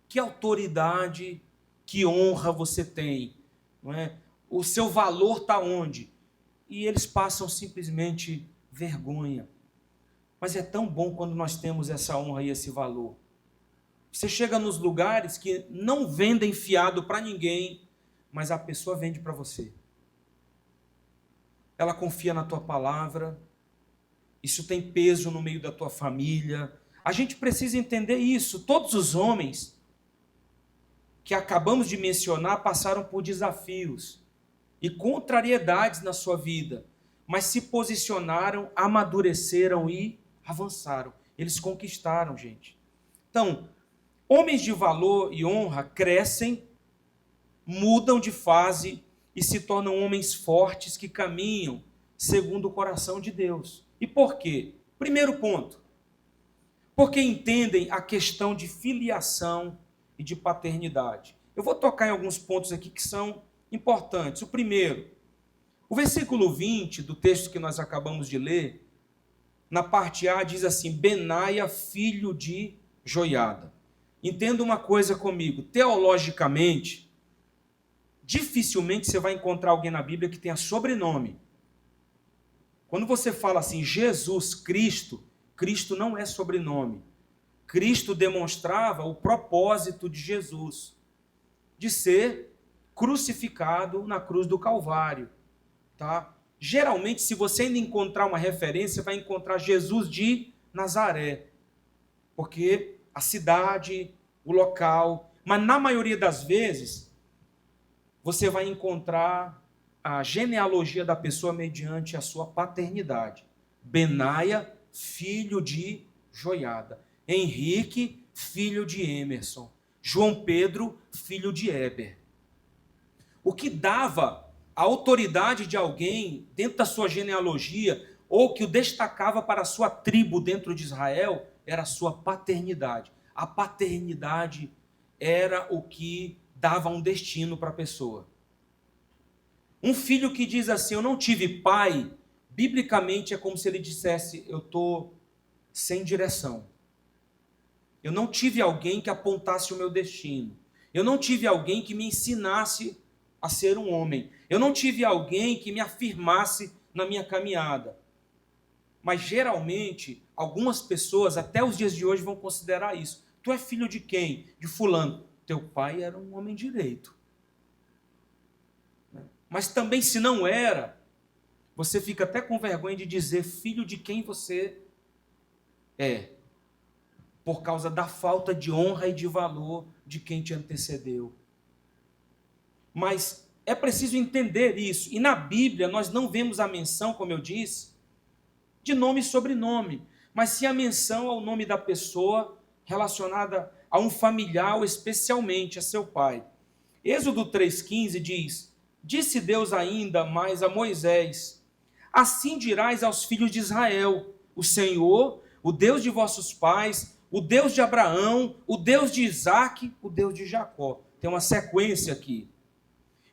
Que autoridade, que honra você tem, não é? O seu valor está onde? E eles passam simplesmente vergonha. Mas é tão bom quando nós temos essa honra e esse valor. Você chega nos lugares que não vendem fiado para ninguém, mas a pessoa vende para você. Ela confia na tua palavra. Isso tem peso no meio da tua família. A gente precisa entender isso. Todos os homens que acabamos de mencionar passaram por desafios e contrariedades na sua vida, mas se posicionaram, amadureceram e avançaram. Eles conquistaram, gente. Então, homens de valor e honra crescem, mudam de fase e se tornam homens fortes que caminham segundo o coração de Deus. E por quê? Primeiro ponto, porque entendem a questão de filiação e de paternidade. Eu vou tocar em alguns pontos aqui que são importantes. O primeiro, o versículo 20 do texto que nós acabamos de ler, na parte A diz assim, Benaia, filho de Joiada. Entenda uma coisa comigo, teologicamente, dificilmente você vai encontrar alguém na Bíblia que tenha sobrenome. Quando você fala assim, Jesus Cristo, Cristo não é sobrenome. Cristo demonstrava o propósito de Jesus, de ser crucificado na cruz do Calvário. Tá? Geralmente, se você ainda encontrar uma referência, vai encontrar Jesus de Nazaré, porque a cidade, o local, mas na maioria das vezes, você vai encontrar a genealogia da pessoa mediante a sua paternidade. Benaia, filho de Joiada. Henrique, filho de Emerson. João Pedro, filho de Heber. O que dava a autoridade de alguém dentro da sua genealogia, ou que o destacava para a sua tribo dentro de Israel, era a sua paternidade. A paternidade era o que dava um destino para a pessoa. Um filho que diz assim, eu não tive pai, biblicamente é como se ele dissesse, eu estou sem direção. Eu não tive alguém que apontasse o meu destino. Eu não tive alguém que me ensinasse a ser um homem. Eu não tive alguém que me afirmasse na minha caminhada. Mas geralmente, algumas pessoas, até os dias de hoje, vão considerar isso. Tu é filho de quem? De fulano. Teu pai era um homem direito. Mas também, se não era, você fica até com vergonha de dizer filho de quem você é, por causa da falta de honra e de valor de quem te antecedeu. Mas é preciso entender isso. E na Bíblia nós não vemos a menção, como eu disse, de nome e sobrenome, mas sim a menção ao nome da pessoa relacionada a um familiar, ou especialmente a seu pai. Êxodo 3,15 diz, disse Deus ainda mais a Moisés, assim dirás aos filhos de Israel, o Senhor, o Deus de vossos pais, o Deus de Abraão, o Deus de Isaque, o Deus de Jacó. Tem uma sequência aqui.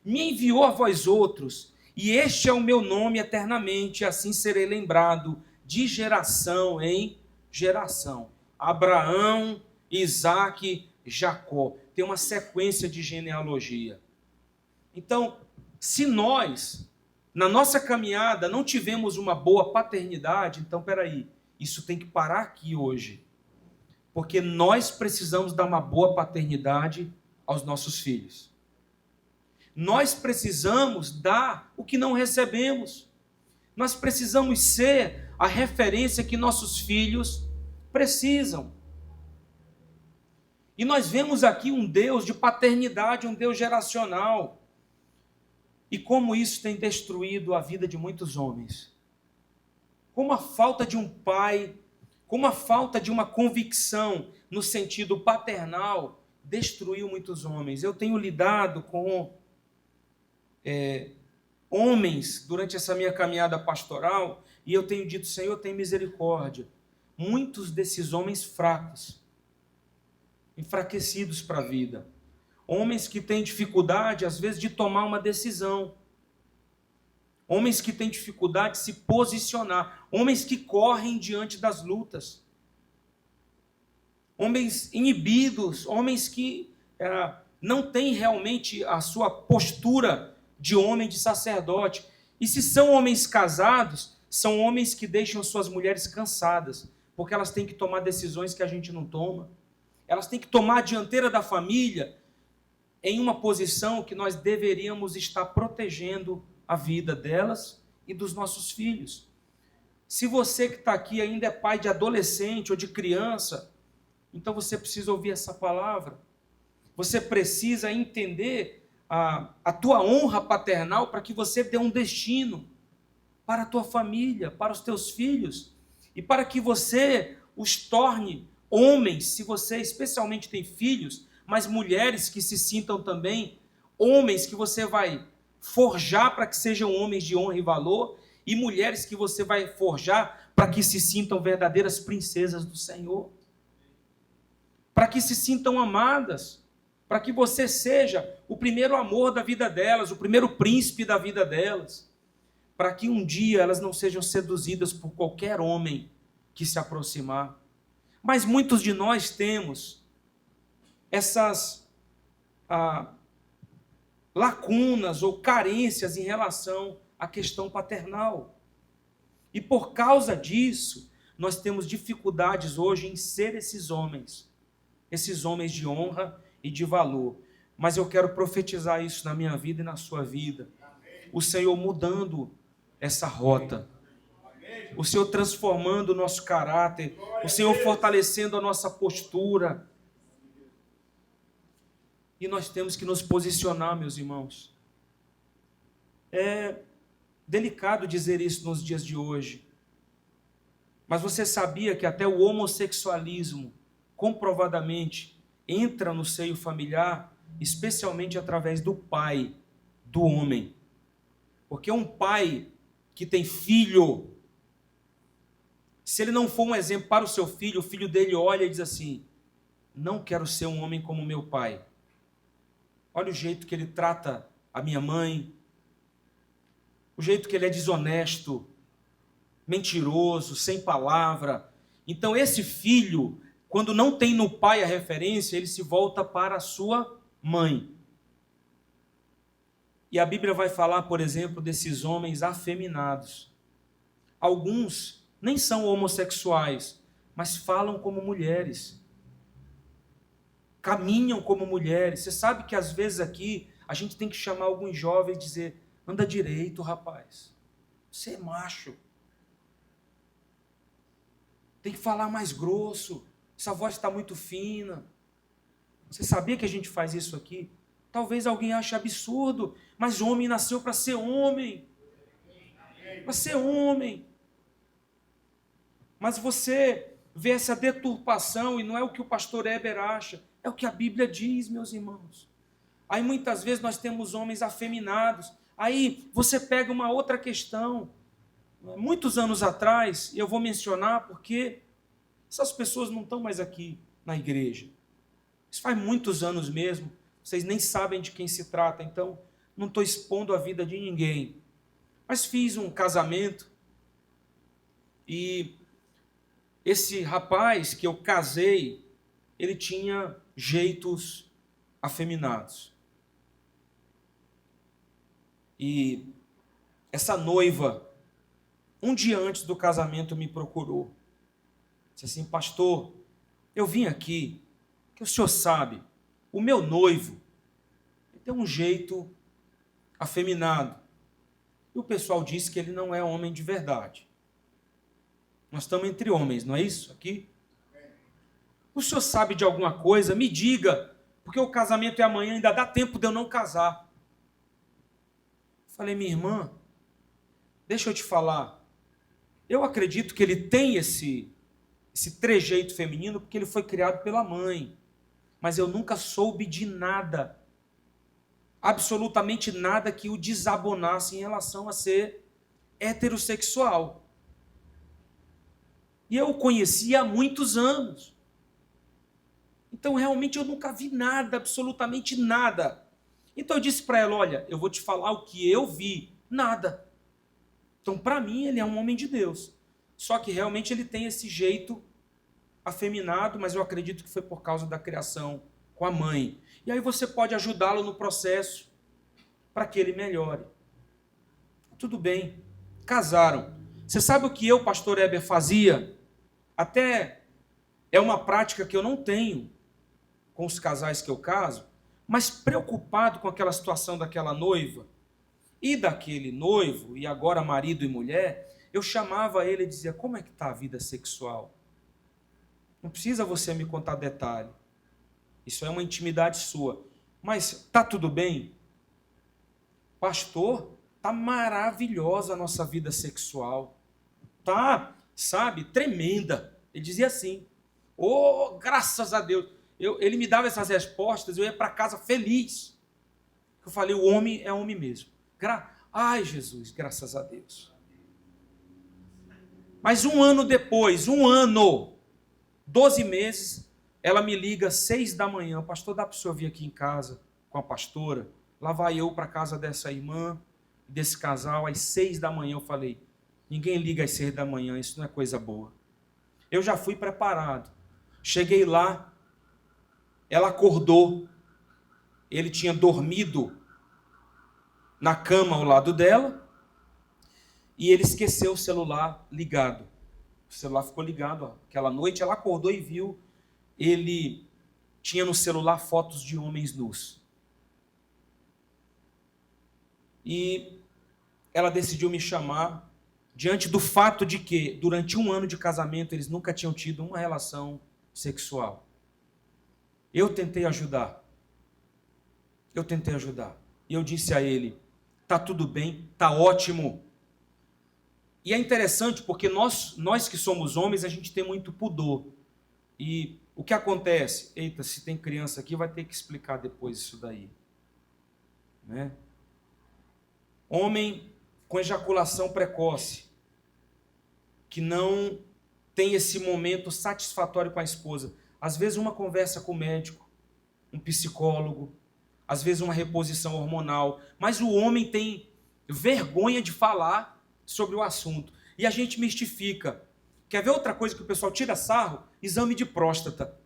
me enviou a vós outros, e este é o meu nome eternamente, assim serei lembrado de geração em geração. Abraão, Isaque, Jacó. Tem uma sequência de genealogia. Então, se nós, na nossa caminhada, não tivemos uma boa paternidade, então, peraí, isso tem que parar aqui hoje. Porque nós precisamos dar uma boa paternidade aos nossos filhos. Nós precisamos dar o que não recebemos. Nós precisamos ser a referência que nossos filhos precisam. E nós vemos aqui um Deus de paternidade, um Deus geracional. E como isso tem destruído a vida de muitos homens. Como a falta de um pai, como a falta de uma convicção no sentido paternal destruiu muitos homens. Eu tenho lidado com homens durante essa minha caminhada pastoral e eu tenho dito, Senhor, tem misericórdia. Muitos desses homens fracos, enfraquecidos para a vida. Homens que têm dificuldade, às vezes, de tomar uma decisão. Homens que têm dificuldade de se posicionar. Homens que correm diante das lutas. Homens inibidos. Homens que não têm realmente a sua postura de homem, de sacerdote. E se são homens casados, são homens que deixam suas mulheres cansadas. Porque elas têm que tomar decisões que a gente não toma. Elas têm que tomar a dianteira da família em uma posição que nós deveríamos estar protegendo a vida delas e dos nossos filhos. Se você que está aqui ainda é pai de adolescente ou de criança, então você precisa ouvir essa palavra. Você precisa entender a tua honra paternal para que você dê um destino para a tua família, para os teus filhos, e para que você os torne homens, se você especialmente tem filhos, mas mulheres que se sintam também homens que você vai forjar para que sejam homens de honra e valor, e mulheres que você vai forjar para que se sintam verdadeiras princesas do Senhor, para que se sintam amadas, para que você seja o primeiro amor da vida delas, o primeiro príncipe da vida delas, para que um dia elas não sejam seduzidas por qualquer homem que se aproximar. Mas muitos de nós temos essas lacunas ou carências em relação à questão paternal. E por causa disso, nós temos dificuldades hoje em ser esses homens de honra e de valor. Mas eu quero profetizar isso na minha vida e na sua vida. O Senhor mudando essa rota. O Senhor transformando o nosso caráter, o Senhor fortalecendo a nossa postura. E nós temos que nos posicionar, meus irmãos. É delicado dizer isso nos dias de hoje. Mas você sabia que até o homossexualismo, comprovadamente, entra no seio familiar, especialmente através do pai, do homem. Porque um pai que tem filho, se ele não for um exemplo para o seu filho, o filho dele olha e diz assim, não quero ser um homem como meu pai. Olha o jeito que ele trata a minha mãe, o jeito que ele é desonesto, mentiroso, sem palavra. Então esse filho, quando não tem no pai a referência, ele se volta para a sua mãe. E a Bíblia vai falar, por exemplo, desses homens afeminados. Alguns nem são homossexuais, mas falam como mulheres. Caminham como mulheres. Você sabe que às vezes aqui a gente tem que chamar alguns jovens e dizer, anda direito, rapaz. Você é macho. Tem que falar mais grosso. Essa voz está muito fina. Você sabia que a gente faz isso aqui? Talvez alguém ache absurdo, mas o homem nasceu para ser homem. Para ser homem. Mas você vê essa deturpação, e não é o que o pastor Heber acha, é o que a Bíblia diz, meus irmãos. Aí muitas vezes nós temos homens afeminados. Aí você pega uma outra questão. Muitos anos atrás, e eu vou mencionar porque essas pessoas não estão mais aqui na igreja. Isso faz muitos anos mesmo. Vocês nem sabem de quem se trata. Então, não estou expondo a vida de ninguém. Mas fiz um casamento e esse rapaz que eu casei, ele tinha jeitos afeminados. E essa noiva, um dia antes do casamento, me procurou. Disse assim: pastor, eu vim aqui, que o senhor sabe, o meu noivo tem um jeito afeminado. E o pessoal disse que ele não é homem de verdade. Nós estamos entre homens, não é isso aqui? O senhor sabe de alguma coisa? Me diga, porque o casamento é amanhã, ainda dá tempo de eu não casar. Falei: minha irmã, deixa eu te falar. Eu acredito que ele tem esse trejeito feminino porque ele foi criado pela mãe. Mas eu nunca soube de nada, absolutamente nada que o desabonasse em relação a ser heterossexual. E eu o conheci há muitos anos. Então, realmente, eu nunca vi nada, absolutamente nada. Então, eu disse para ela: olha, eu vou te falar o que eu vi. Nada. Então, para mim, ele é um homem de Deus. Só que, realmente, ele tem esse jeito afeminado, mas eu acredito que foi por causa da criação com a mãe. E aí você pode ajudá-lo no processo para que ele melhore. Tudo bem. Casaram. Você sabe o que eu, pastor Heber, fazia? Até é uma prática que eu não tenho com os casais que eu caso, mas preocupado com aquela situação daquela noiva e daquele noivo, e agora marido e mulher, eu chamava ele e dizia: como é que está a vida sexual? Não precisa você me contar detalhe. Isso é uma intimidade sua. Mas está tudo bem? Pastor, está maravilhosa a nossa vida sexual. Tá, sabe, tremenda. Ele dizia assim: oh, graças a Deus. Ele me dava essas respostas, eu ia para casa feliz. Eu falei: o homem é homem mesmo. Ai, Jesus, graças a Deus. Mas um ano depois, 12 meses, ela me liga às 6 da manhã: pastor, dá para o senhor vir aqui em casa com a pastora? Lá vai eu para a casa dessa irmã, desse casal, às 6 da manhã. Eu falei: ninguém liga às 6 da manhã, isso não é coisa boa. Eu já fui preparado. Cheguei lá, ela acordou, ele tinha dormido na cama ao lado dela, e ele esqueceu o celular ligado. O celular ficou ligado. Aquela noite ela acordou e viu, ele tinha no celular fotos de homens nus. E ela decidiu me chamar, diante do fato de que, durante um ano de casamento, eles nunca tinham tido uma relação sexual. Eu tentei ajudar. E eu disse a ele: tá tudo bem, tá ótimo. E é interessante porque nós que somos homens, a gente tem muito pudor. E o que acontece? Eita, se tem criança aqui, vai ter que explicar depois isso daí. Né? Homem com ejaculação precoce, que não tem esse momento satisfatório com a esposa. Às vezes uma conversa com o médico, um psicólogo, às vezes uma reposição hormonal, mas o homem tem vergonha de falar sobre o assunto. E a gente mistifica. Quer ver outra coisa que o pessoal tira sarro? Exame de próstata.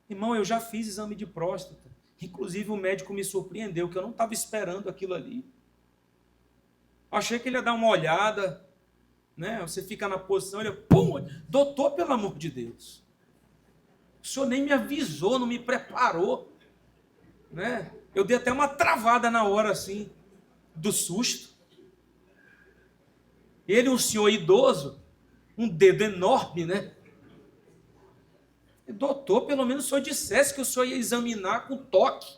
Irmão, eu já fiz exame de próstata. Inclusive o médico me surpreendeu, que eu não estava esperando aquilo ali. Achei que ele ia dar uma olhada, né? Você fica na posição, ele, pum, doutor, pelo amor de Deus. O senhor nem me avisou, não me preparou, né? Eu dei até uma travada na hora, assim, do susto. Ele, um senhor idoso, um dedo enorme, né? Doutor, pelo menos o senhor dissesse que o senhor ia examinar com toque.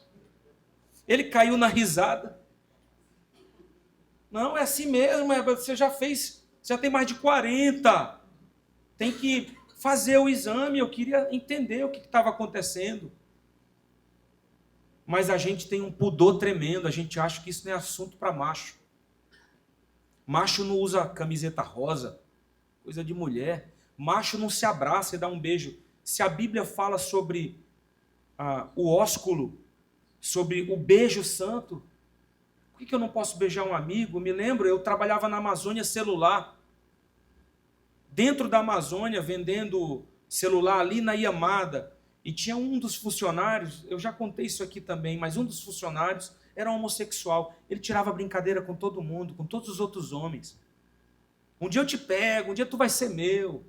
Ele caiu na risada. Não, é assim mesmo, você já fez, já tem mais de 40. Tem que fazer o exame, eu queria entender o que estava acontecendo. Mas a gente tem um pudor tremendo, a gente acha que isso não é assunto para macho. Macho não usa camiseta rosa, coisa de mulher. Macho não se abraça e dá um beijo. Se a Bíblia fala sobre o ósculo, sobre o beijo santo, Por que eu não posso beijar um amigo? Me lembro, eu trabalhava na Amazônia Celular. Dentro da Amazônia, vendendo celular ali na Iamada. E tinha um dos funcionários, eu já contei isso aqui também, mas um dos funcionários era um homossexual. Ele tirava brincadeira com todo mundo, com todos os outros homens. Um dia eu te pego, um dia tu vai ser meu.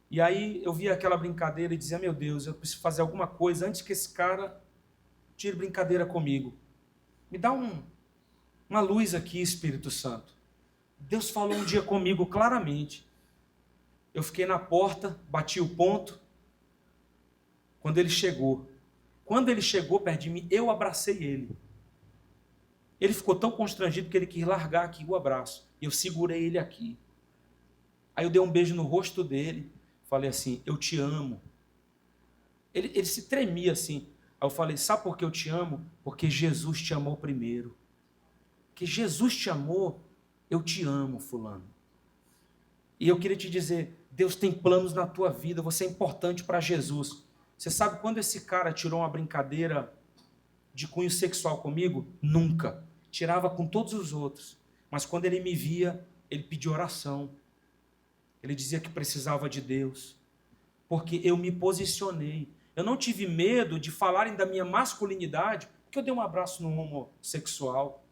E aí eu via aquela brincadeira e dizia, meu Deus, eu preciso fazer alguma coisa antes que esse cara tire brincadeira comigo. Me dá uma luz aqui, Espírito Santo. Deus falou um dia comigo claramente. Eu fiquei na porta, bati o ponto. Quando ele chegou perto de mim, eu abracei ele. Ele ficou tão constrangido que ele quis largar aqui o abraço. Eu segurei ele aqui. Aí eu dei um beijo no rosto dele. Falei assim, eu te amo. Ele se tremia assim. Aí eu falei, sabe por que eu te amo? Porque Jesus te amou primeiro. Porque Jesus te amou, eu te amo, fulano. E eu queria te dizer, Deus tem planos na tua vida, você é importante para Jesus. Você sabe quando esse cara tirou uma brincadeira de cunho sexual comigo? Nunca. Tirava com todos os outros. Mas quando ele me via, ele pediu oração. Ele dizia que precisava de Deus. Porque eu me posicionei. Eu não tive medo de falarem da minha masculinidade, porque eu dei um abraço no homossexual.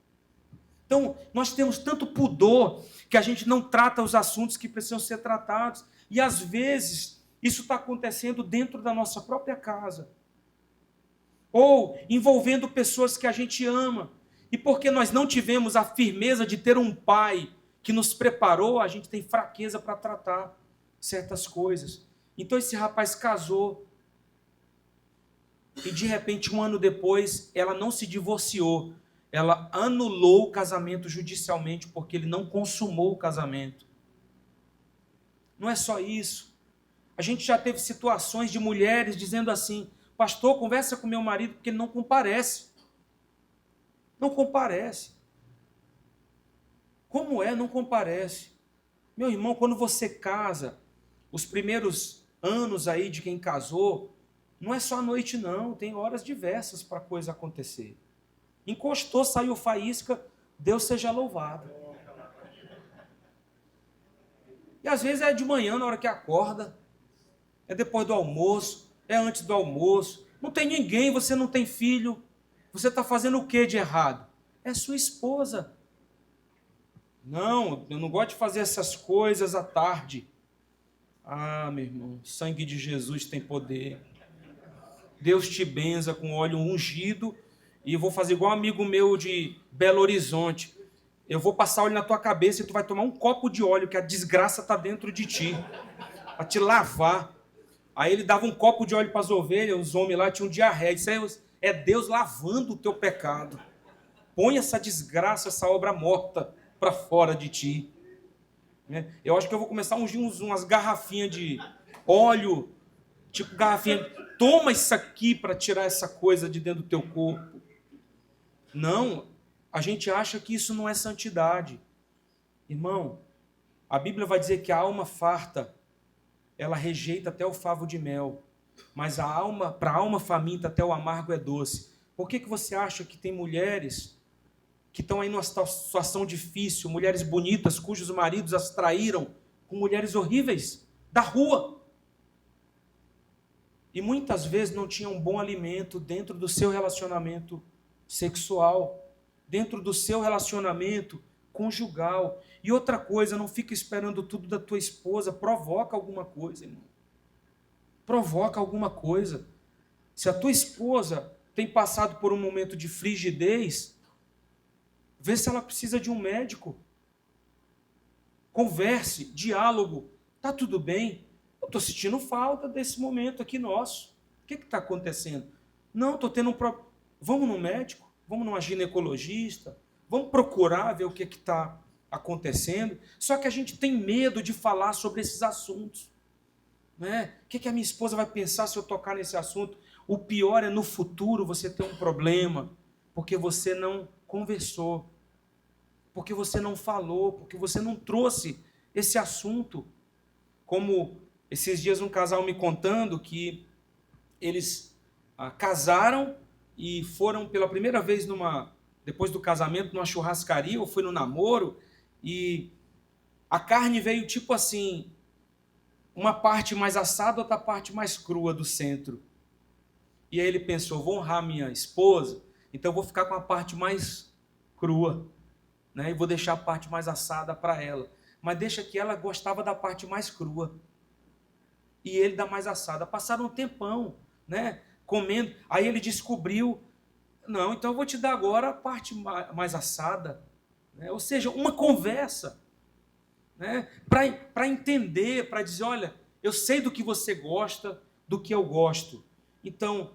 Então, nós temos tanto pudor que a gente não trata os assuntos que precisam ser tratados. E, às vezes, isso está acontecendo dentro da nossa própria casa. Ou envolvendo pessoas que a gente ama. E porque nós não tivemos a firmeza de ter um pai que nos preparou, a gente tem fraqueza para tratar certas coisas. Então, esse rapaz casou. E, de repente, um ano depois, ela não se divorciou. Ela anulou o casamento judicialmente porque ele não consumou o casamento. Não é só isso. A gente já teve situações de mulheres dizendo assim, pastor, conversa com meu marido porque ele não comparece. Não comparece. Como é? Não comparece. Meu irmão, quando você casa, os primeiros anos aí de quem casou, não é só a noite não, tem horas diversas para a coisa acontecer. Encostou, saiu faísca, Deus seja louvado. E às vezes é de manhã, na hora que acorda, é depois do almoço, é antes do almoço, não tem ninguém, você não tem filho, você está fazendo o que de errado? É sua esposa. Não, eu não gosto de fazer essas coisas à tarde. Ah, meu irmão, o sangue de Jesus tem poder. Deus te benza com óleo ungido. E eu vou fazer igual um amigo meu de Belo Horizonte. Eu vou passar óleo na tua cabeça e tu vai tomar um copo de óleo, que a desgraça está dentro de ti. Para te lavar. Aí ele dava um copo de óleo para as ovelhas, os homens lá tinham diarreia. Isso aí é Deus lavando o teu pecado. Põe essa desgraça, essa obra morta para fora de ti. Eu acho que eu vou começar a ungir umas garrafinhas de óleo, tipo garrafinha. Toma isso aqui para tirar essa coisa de dentro do teu corpo. Não, a gente acha que isso não é santidade. Irmão, a Bíblia vai dizer que a alma farta, ela rejeita até o favo de mel, mas para a alma faminta até o amargo é doce. Por que você acha que tem mulheres que estão aí numa situação difícil, mulheres bonitas, cujos maridos as traíram com mulheres horríveis da rua? E muitas vezes não tinham um bom alimento dentro do seu relacionamento sexual, dentro do seu relacionamento conjugal. E outra coisa, não fica esperando tudo da tua esposa, provoca alguma coisa, irmão. Provoca alguma coisa. Se a tua esposa tem passado por um momento de frigidez, vê se ela precisa de um médico. Converse, diálogo. Tá tudo bem? Eu estou sentindo falta desse momento aqui nosso. O que está acontecendo? Não, estou tendo um problema. Vamos no médico? Vamos numa ginecologista? Vamos procurar ver o que está acontecendo? Só que a gente tem medo de falar sobre esses assuntos. Né? O que a minha esposa vai pensar se eu tocar nesse assunto? O pior é no futuro você ter um problema, porque você não conversou, porque você não falou, porque você não trouxe esse assunto. Como esses dias um casal me contando que eles casaram e foram pela primeira vez numa depois do casamento, numa churrascaria, eu fui no namoro, e a carne veio tipo assim, uma parte mais assada, outra parte mais crua do centro. E aí ele pensou, vou honrar minha esposa, então eu vou ficar com a parte mais crua, né? E vou deixar a parte mais assada para ela. Mas deixa que ela gostava da parte mais crua. E ele da mais assada. Passaram um tempão, né? Comendo. Aí ele descobriu, não, então eu vou te dar agora a parte mais assada. Né? Ou seja, uma conversa. Né? Para entender, para dizer, olha, eu sei do que você gosta, do que eu gosto. Então,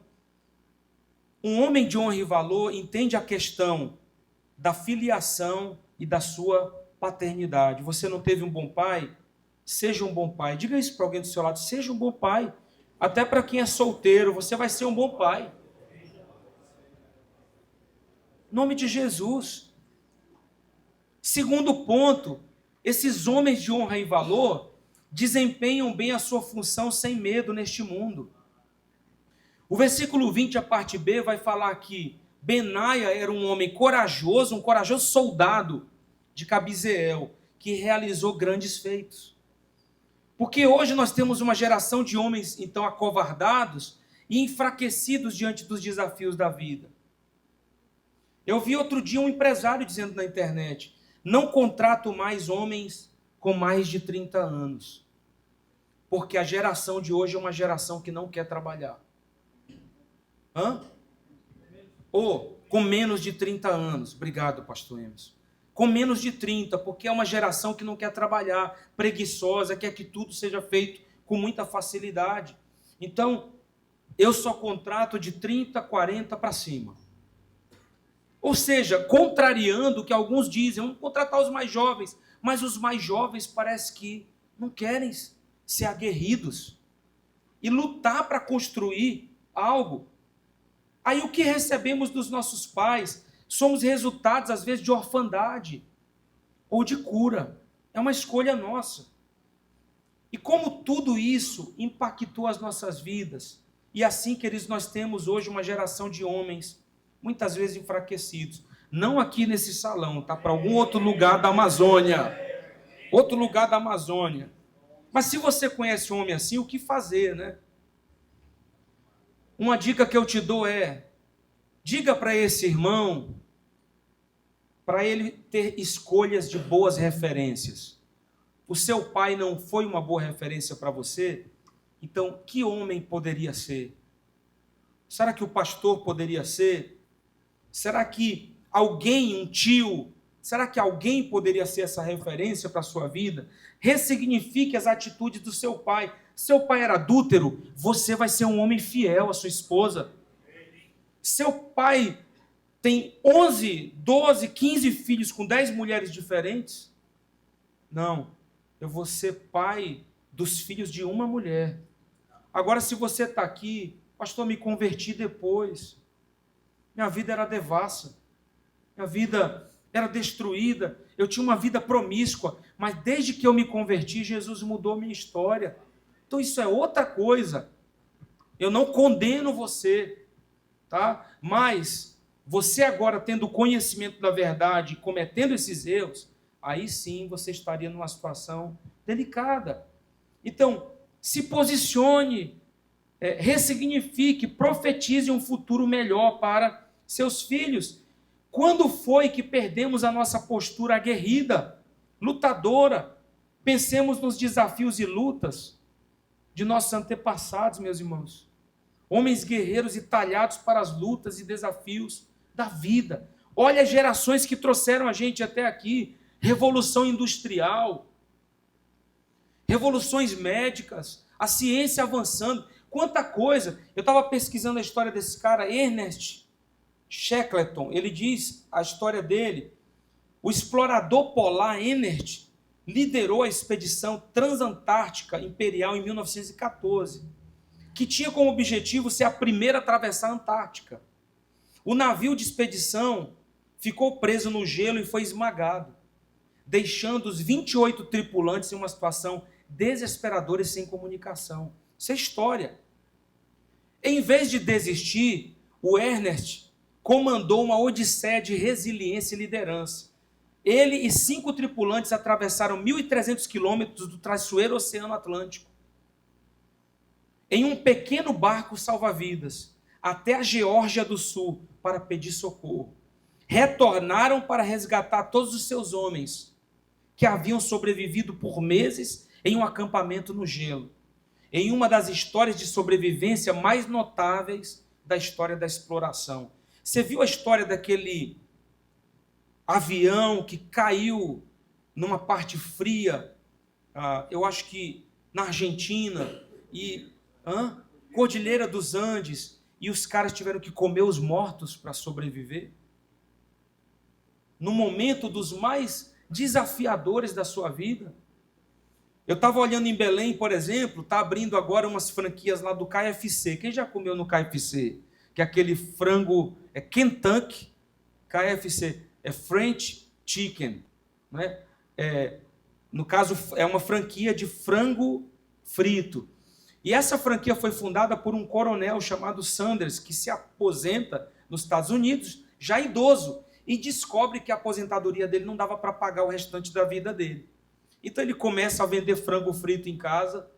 um homem de honra e valor entende a questão da filiação e da sua paternidade. Você não teve um bom pai? Seja um bom pai. Diga isso para alguém do seu lado, seja um bom pai. Até para quem é solteiro, você vai ser um bom pai. Em nome de Jesus. Segundo ponto, esses homens de honra e valor desempenham bem a sua função sem medo neste mundo. O versículo 20, a parte B, vai falar que Benaia era um homem corajoso, um corajoso soldado de Cabizeel, que realizou grandes feitos. Porque hoje nós temos uma geração de homens, então, acovardados e enfraquecidos diante dos desafios da vida. Eu vi outro dia um empresário dizendo na internet, não contrato mais homens com mais de 30 anos, porque a geração de hoje é uma geração que não quer trabalhar. Ou com menos de 30 anos. Obrigado, pastor Emerson. Com menos de 30, porque é uma geração que não quer trabalhar, preguiçosa, quer que tudo seja feito com muita facilidade. Então, eu só contrato de 30, 40 para cima. Ou seja, contrariando o que alguns dizem, vamos contratar os mais jovens, mas os mais jovens parece que não querem ser aguerridos e lutar para construir algo. Aí o que recebemos dos nossos pais somos resultados, às vezes, de orfandade ou de cura. É uma escolha nossa. E como tudo isso impactou as nossas vidas, e assim, queridos, nós temos hoje uma geração de homens, muitas vezes enfraquecidos. Não aqui nesse salão, tá? Para algum outro lugar da Amazônia. Outro lugar da Amazônia. Mas se você conhece um homem assim, o que fazer, né? Uma dica que eu te dou é, diga para esse irmão, para ele ter escolhas de boas referências. O seu pai não foi uma boa referência para você? Então, que homem poderia ser? Será que o pastor poderia ser? Será que alguém, um tio, será que alguém poderia ser essa referência para a sua vida? Ressignifique as atitudes do seu pai. Seu pai era adúltero, você vai ser um homem fiel à sua esposa. Seu pai tem 11, 12, 15 filhos com 10 mulheres diferentes? Não, eu vou ser pai dos filhos de uma mulher. Agora, se você está aqui, pastor, me converti depois. Minha vida era devassa. Minha vida era destruída. Eu tinha uma vida promíscua. Mas desde que eu me converti, Jesus mudou minha história. Então isso é outra coisa. Eu não condeno você, tá? Mas você agora tendo conhecimento da verdade, cometendo esses erros, aí sim você estaria numa situação delicada. Então, se posicione, ressignifique, profetize um futuro melhor para seus filhos. Quando foi que perdemos a nossa postura aguerrida, lutadora? Pensemos nos desafios e lutas de nossos antepassados, meus irmãos. Homens guerreiros e talhados para as lutas e desafios da vida. Olha as gerações que trouxeram a gente até aqui. Revolução industrial, revoluções médicas, a ciência avançando. Quanta coisa. Eu estava pesquisando a história desse cara, Ernest Shackleton. Ele diz a história dele. O explorador polar Ernest liderou a expedição transantártica imperial em 1914, que tinha como objetivo ser a primeira a atravessar a Antártica. O navio de expedição ficou preso no gelo e foi esmagado, deixando os 28 tripulantes em uma situação desesperadora e sem comunicação. Isso é história. Em vez de desistir, o Ernest comandou uma odisseia de resiliência e liderança. Ele e 5 tripulantes atravessaram 1.300 quilômetros do traiçoeiro Oceano Atlântico em um pequeno barco salva-vidas até a Geórgia do Sul para pedir socorro. Retornaram para resgatar todos os seus homens que haviam sobrevivido por meses em um acampamento no gelo, em uma das histórias de sobrevivência mais notáveis da história da exploração. Você viu a história daquele avião que caiu numa parte fria, eu acho que na Argentina, e Cordilheira dos Andes, e os caras tiveram que comer os mortos para sobreviver? No momento dos mais desafiadores da sua vida. Eu estava olhando em Belém, por exemplo, está abrindo agora umas franquias lá do KFC. Quem já comeu no KFC? Que é aquele frango, é Kentucky, KFC, é French Chicken, né? No caso, é uma franquia de frango frito. E essa franquia foi fundada por um coronel chamado Sanders, que se aposenta nos Estados Unidos, já idoso, e descobre que a aposentadoria dele não dava para pagar o restante da vida dele. Então ele começa a vender frango frito em casa,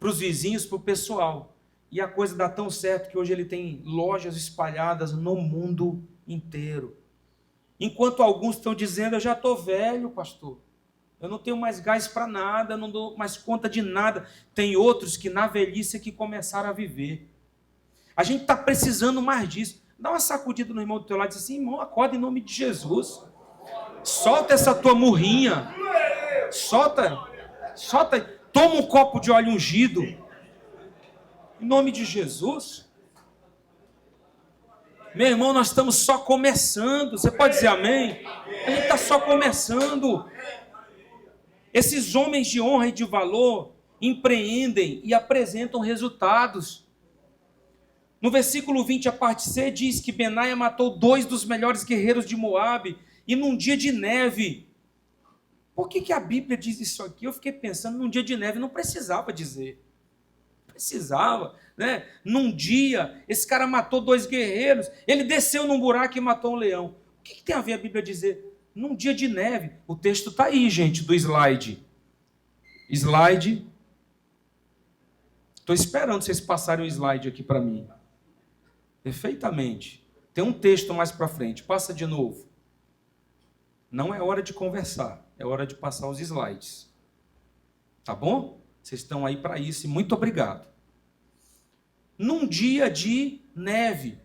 para os vizinhos, para o pessoal. E a coisa dá tão certo que hoje ele tem lojas espalhadas no mundo inteiro. Enquanto alguns estão dizendo, eu já estou velho, pastor. Eu não tenho mais gás para nada, eu não dou mais conta de nada. Tem outros que na velhice é que começaram a viver. A gente está precisando mais disso. Dá uma sacudida no irmão do teu lado e diz assim, irmão, acorda em nome de Jesus. Solta essa tua murrinha. Solta. Toma um copo de óleo ungido. Em nome de Jesus. Meu irmão, nós estamos só começando. Você pode dizer amém? A gente está só começando. Esses homens de honra e de valor empreendem e apresentam resultados. No versículo 20, a parte C, diz que Benaia matou 2 dos melhores guerreiros de Moabe, e num dia de neve. Por que a Bíblia diz isso aqui? Eu fiquei pensando, num dia de neve não precisava dizer. Precisava, né? Num dia, esse cara matou 2 guerreiros, ele desceu num buraco e matou um leão. O que tem a ver a Bíblia dizer? Num dia de neve. O texto está aí, gente, do slide. Slide. Estou esperando vocês passarem o slide aqui para mim. Perfeitamente. Tem um texto mais para frente. Passa de novo. Não é hora de conversar. É hora de passar os slides. Tá bom? Vocês estão aí para isso e muito obrigado. Num dia de neve.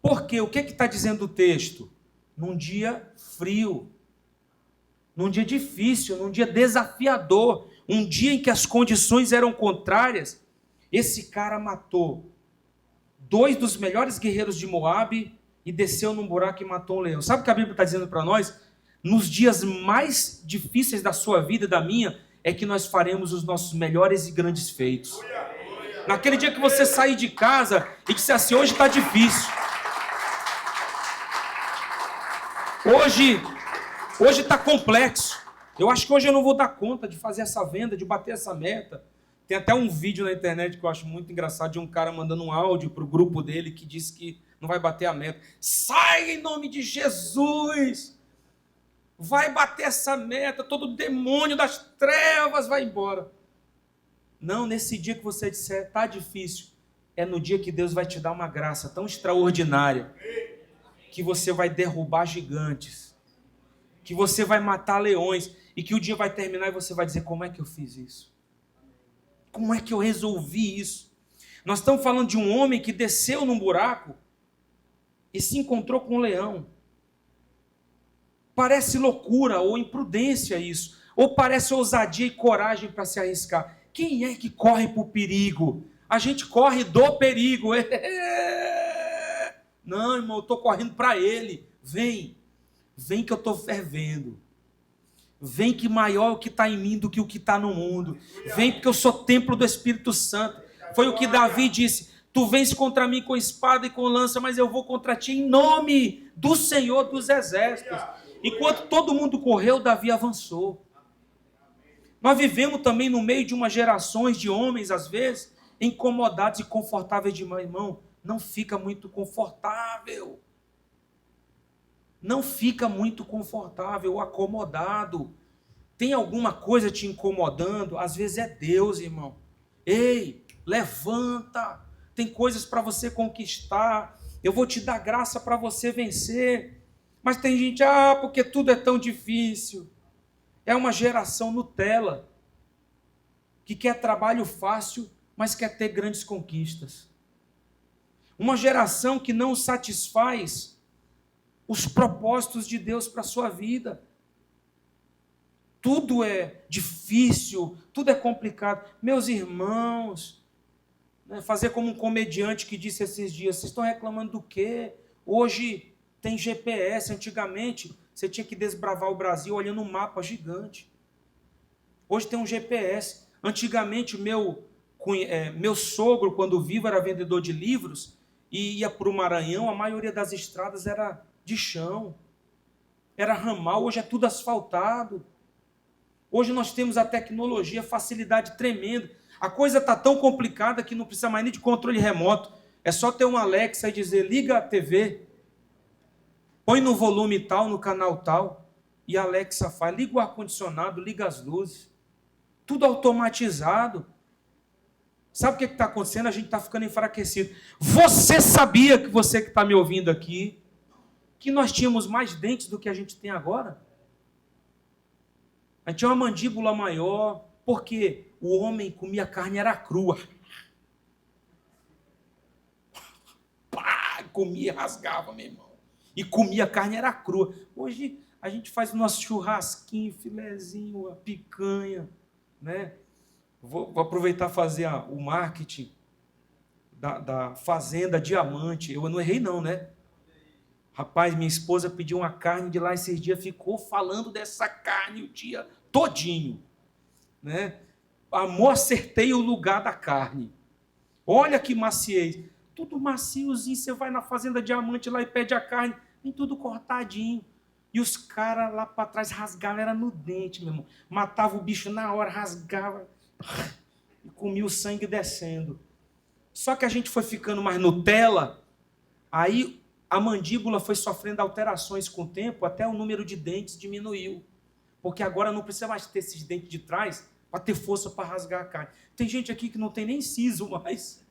Por quê? O que está dizendo o texto? Num dia frio. Num dia difícil, num dia desafiador. Um dia em que as condições eram contrárias. Esse cara matou 2 dos melhores guerreiros de Moabe e desceu num buraco e matou um leão. Sabe o que a Bíblia está dizendo para nós? Nos dias mais difíceis da sua vida e da minha, é que nós faremos os nossos melhores e grandes feitos. Naquele dia que você sair de casa e disser assim, hoje está difícil. Hoje está complexo. Eu acho que hoje eu não vou dar conta de fazer essa venda, de bater essa meta. Tem até um vídeo na internet que eu acho muito engraçado de um cara mandando um áudio para o grupo dele que diz que não vai bater a meta. Sai em nome de Jesus! Vai bater essa meta, todo demônio das trevas vai embora. Não, nesse dia que você disser, está difícil, é no dia que Deus vai te dar uma graça tão extraordinária que você vai derrubar gigantes, que você vai matar leões e que o dia vai terminar e você vai dizer, como é que eu fiz isso? Como é que eu resolvi isso? Nós estamos falando de um homem que desceu num buraco e se encontrou com um leão. Parece loucura ou imprudência isso. Ou parece ousadia e coragem para se arriscar. Quem é que corre para o perigo? A gente corre do perigo. Não, irmão, eu estou correndo para ele. Vem que eu estou fervendo. Vem que maior é o que está em mim do que o que está no mundo. Vem porque eu sou templo do Espírito Santo. Foi o que Davi disse. Tu vens contra mim com espada e com lança, mas eu vou contra ti em nome do Senhor dos Exércitos. Enquanto todo mundo correu, Davi avançou. Nós vivemos também no meio de umas gerações de homens, às vezes, incomodados e confortáveis demais. Irmão, não fica muito confortável. Não fica muito confortável, acomodado. Tem alguma coisa te incomodando? Às vezes é Deus, irmão. Ei, levanta. Tem coisas para você conquistar. Eu vou te dar graça para você vencer. Mas tem gente, porque tudo é tão difícil. É uma geração Nutella, que quer trabalho fácil, mas quer ter grandes conquistas. Uma geração que não satisfaz os propósitos de Deus para a sua vida. Tudo é difícil, tudo é complicado. Meus irmãos, fazer como um comediante que disse esses dias, vocês estão reclamando do quê? Hoje tem GPS, antigamente você tinha que desbravar o Brasil olhando um mapa gigante. Hoje tem um GPS. Antigamente meu sogro, quando vivo, era vendedor de livros e ia para o Maranhão, a maioria das estradas era de chão, era ramal, hoje é tudo asfaltado. Hoje nós temos a tecnologia, facilidade tremenda. A coisa está tão complicada que não precisa mais nem de controle remoto. É só ter uma Alexa e dizer, liga a TV, põe no volume tal, no canal tal, e a Alexa faz, liga o ar-condicionado, liga as luzes. Tudo automatizado. Sabe o que está acontecendo? A gente está ficando enfraquecido. Você sabia, que você que está me ouvindo aqui, que nós tínhamos mais dentes do que a gente tem agora? A gente tinha uma mandíbula maior, porque o homem comia carne, era crua. Pá, comia, rasgava, meu irmão. E comia carne, era crua. Hoje a gente faz o nosso churrasquinho, filezinho, a picanha, né? Vou aproveitar e fazer o marketing da Fazenda Diamante. Eu não errei não, né? Rapaz, minha esposa pediu uma carne de lá esses dias, ficou falando dessa carne o dia todinho, né? Amor, acertei o lugar da carne. Olha que maciez. Tudo maciozinho, você vai na Fazenda Diamante lá e pede a carne, vem tudo cortadinho. E os caras lá para trás rasgavam, era no dente, meu irmão. Matava o bicho na hora, rasgava e comia o sangue descendo. Só que a gente foi ficando mais Nutella, aí a mandíbula foi sofrendo alterações com o tempo, até o número de dentes diminuiu. Porque agora não precisa mais ter esses dentes de trás para ter força para rasgar a carne. Tem gente aqui que não tem nem siso mais.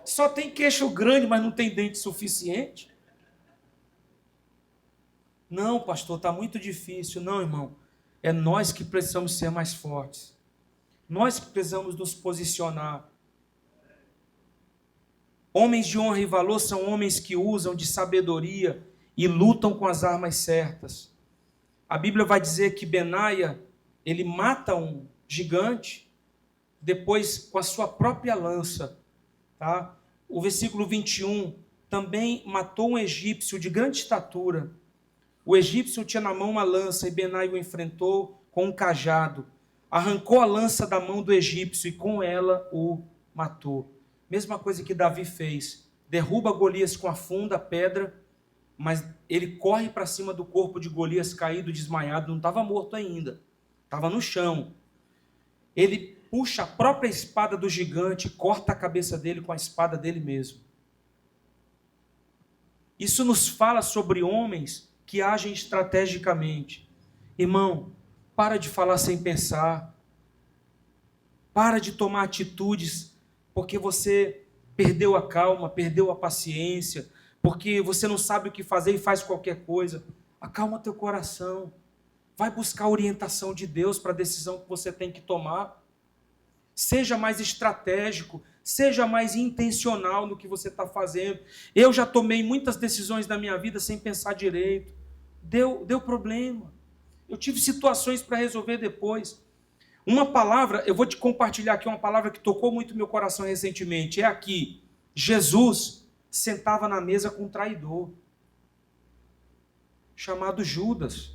Só tem queixo grande, mas não tem dente suficiente. Não, pastor, está muito difícil. Não, irmão. É nós que precisamos ser mais fortes. Nós que precisamos nos posicionar. Homens de honra e valor são homens que usam de sabedoria e lutam com as armas certas. A Bíblia vai dizer que Benaia, ele mata um gigante, depois com a sua própria lança. Tá? O versículo 21, também matou um egípcio de grande estatura. O egípcio tinha na mão uma lança e Benaia o enfrentou com um cajado. Arrancou a lança da mão do egípcio e com ela o matou. Mesma coisa que Davi fez. Derruba Golias com a funda, a pedra, mas ele corre para cima do corpo de Golias caído, desmaiado, não estava morto ainda. Estava no chão. Ele puxa a própria espada do gigante, corta a cabeça dele com a espada dele mesmo. Isso nos fala sobre homens que agem estrategicamente. Irmão, para de falar sem pensar. Para de tomar atitudes porque você perdeu a calma, perdeu a paciência, porque você não sabe o que fazer e faz qualquer coisa. Acalma teu coração. Vai buscar a orientação de Deus para a decisão que você tem que tomar. Seja mais estratégico, seja mais intencional no que você está fazendo. Eu já tomei muitas decisões na minha vida sem pensar direito. Deu problema. Eu tive situações para resolver depois. Uma palavra, eu vou te compartilhar aqui uma palavra que tocou muito meu coração recentemente. É aqui, Jesus sentava na mesa com um traidor, chamado Judas.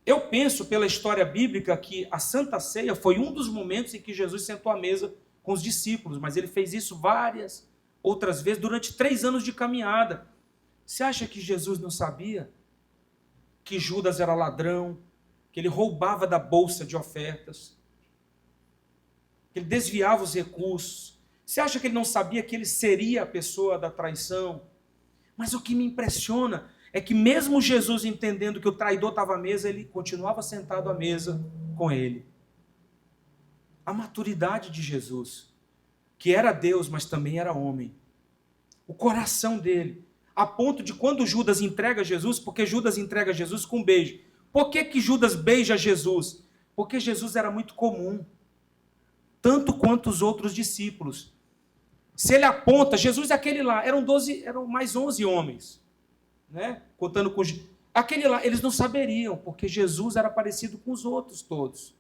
Eu penso, pela história bíblica, que a Santa Ceia foi um dos momentos em que Jesus sentou à mesa com os discípulos, mas ele fez isso várias outras vezes, durante 3 anos de caminhada. Você acha que Jesus não sabia que Judas era ladrão, que ele roubava da bolsa de ofertas, que ele desviava os recursos? Você acha que ele não sabia que ele seria a pessoa da traição? Mas o que me impressiona é que mesmo Jesus entendendo que o traidor estava à mesa, ele continuava sentado à mesa com ele. A maturidade de Jesus, que era Deus, mas também era homem. O coração dele, a ponto de quando Judas entrega Jesus, porque Judas entrega Jesus com um beijo. Por que Judas beija Jesus? Porque Jesus era muito comum, tanto quanto os outros discípulos. Se ele aponta, Jesus é aquele lá, eram mais 11 homens, né? Contando com aquele lá, eles não saberiam, porque Jesus era parecido com os outros todos.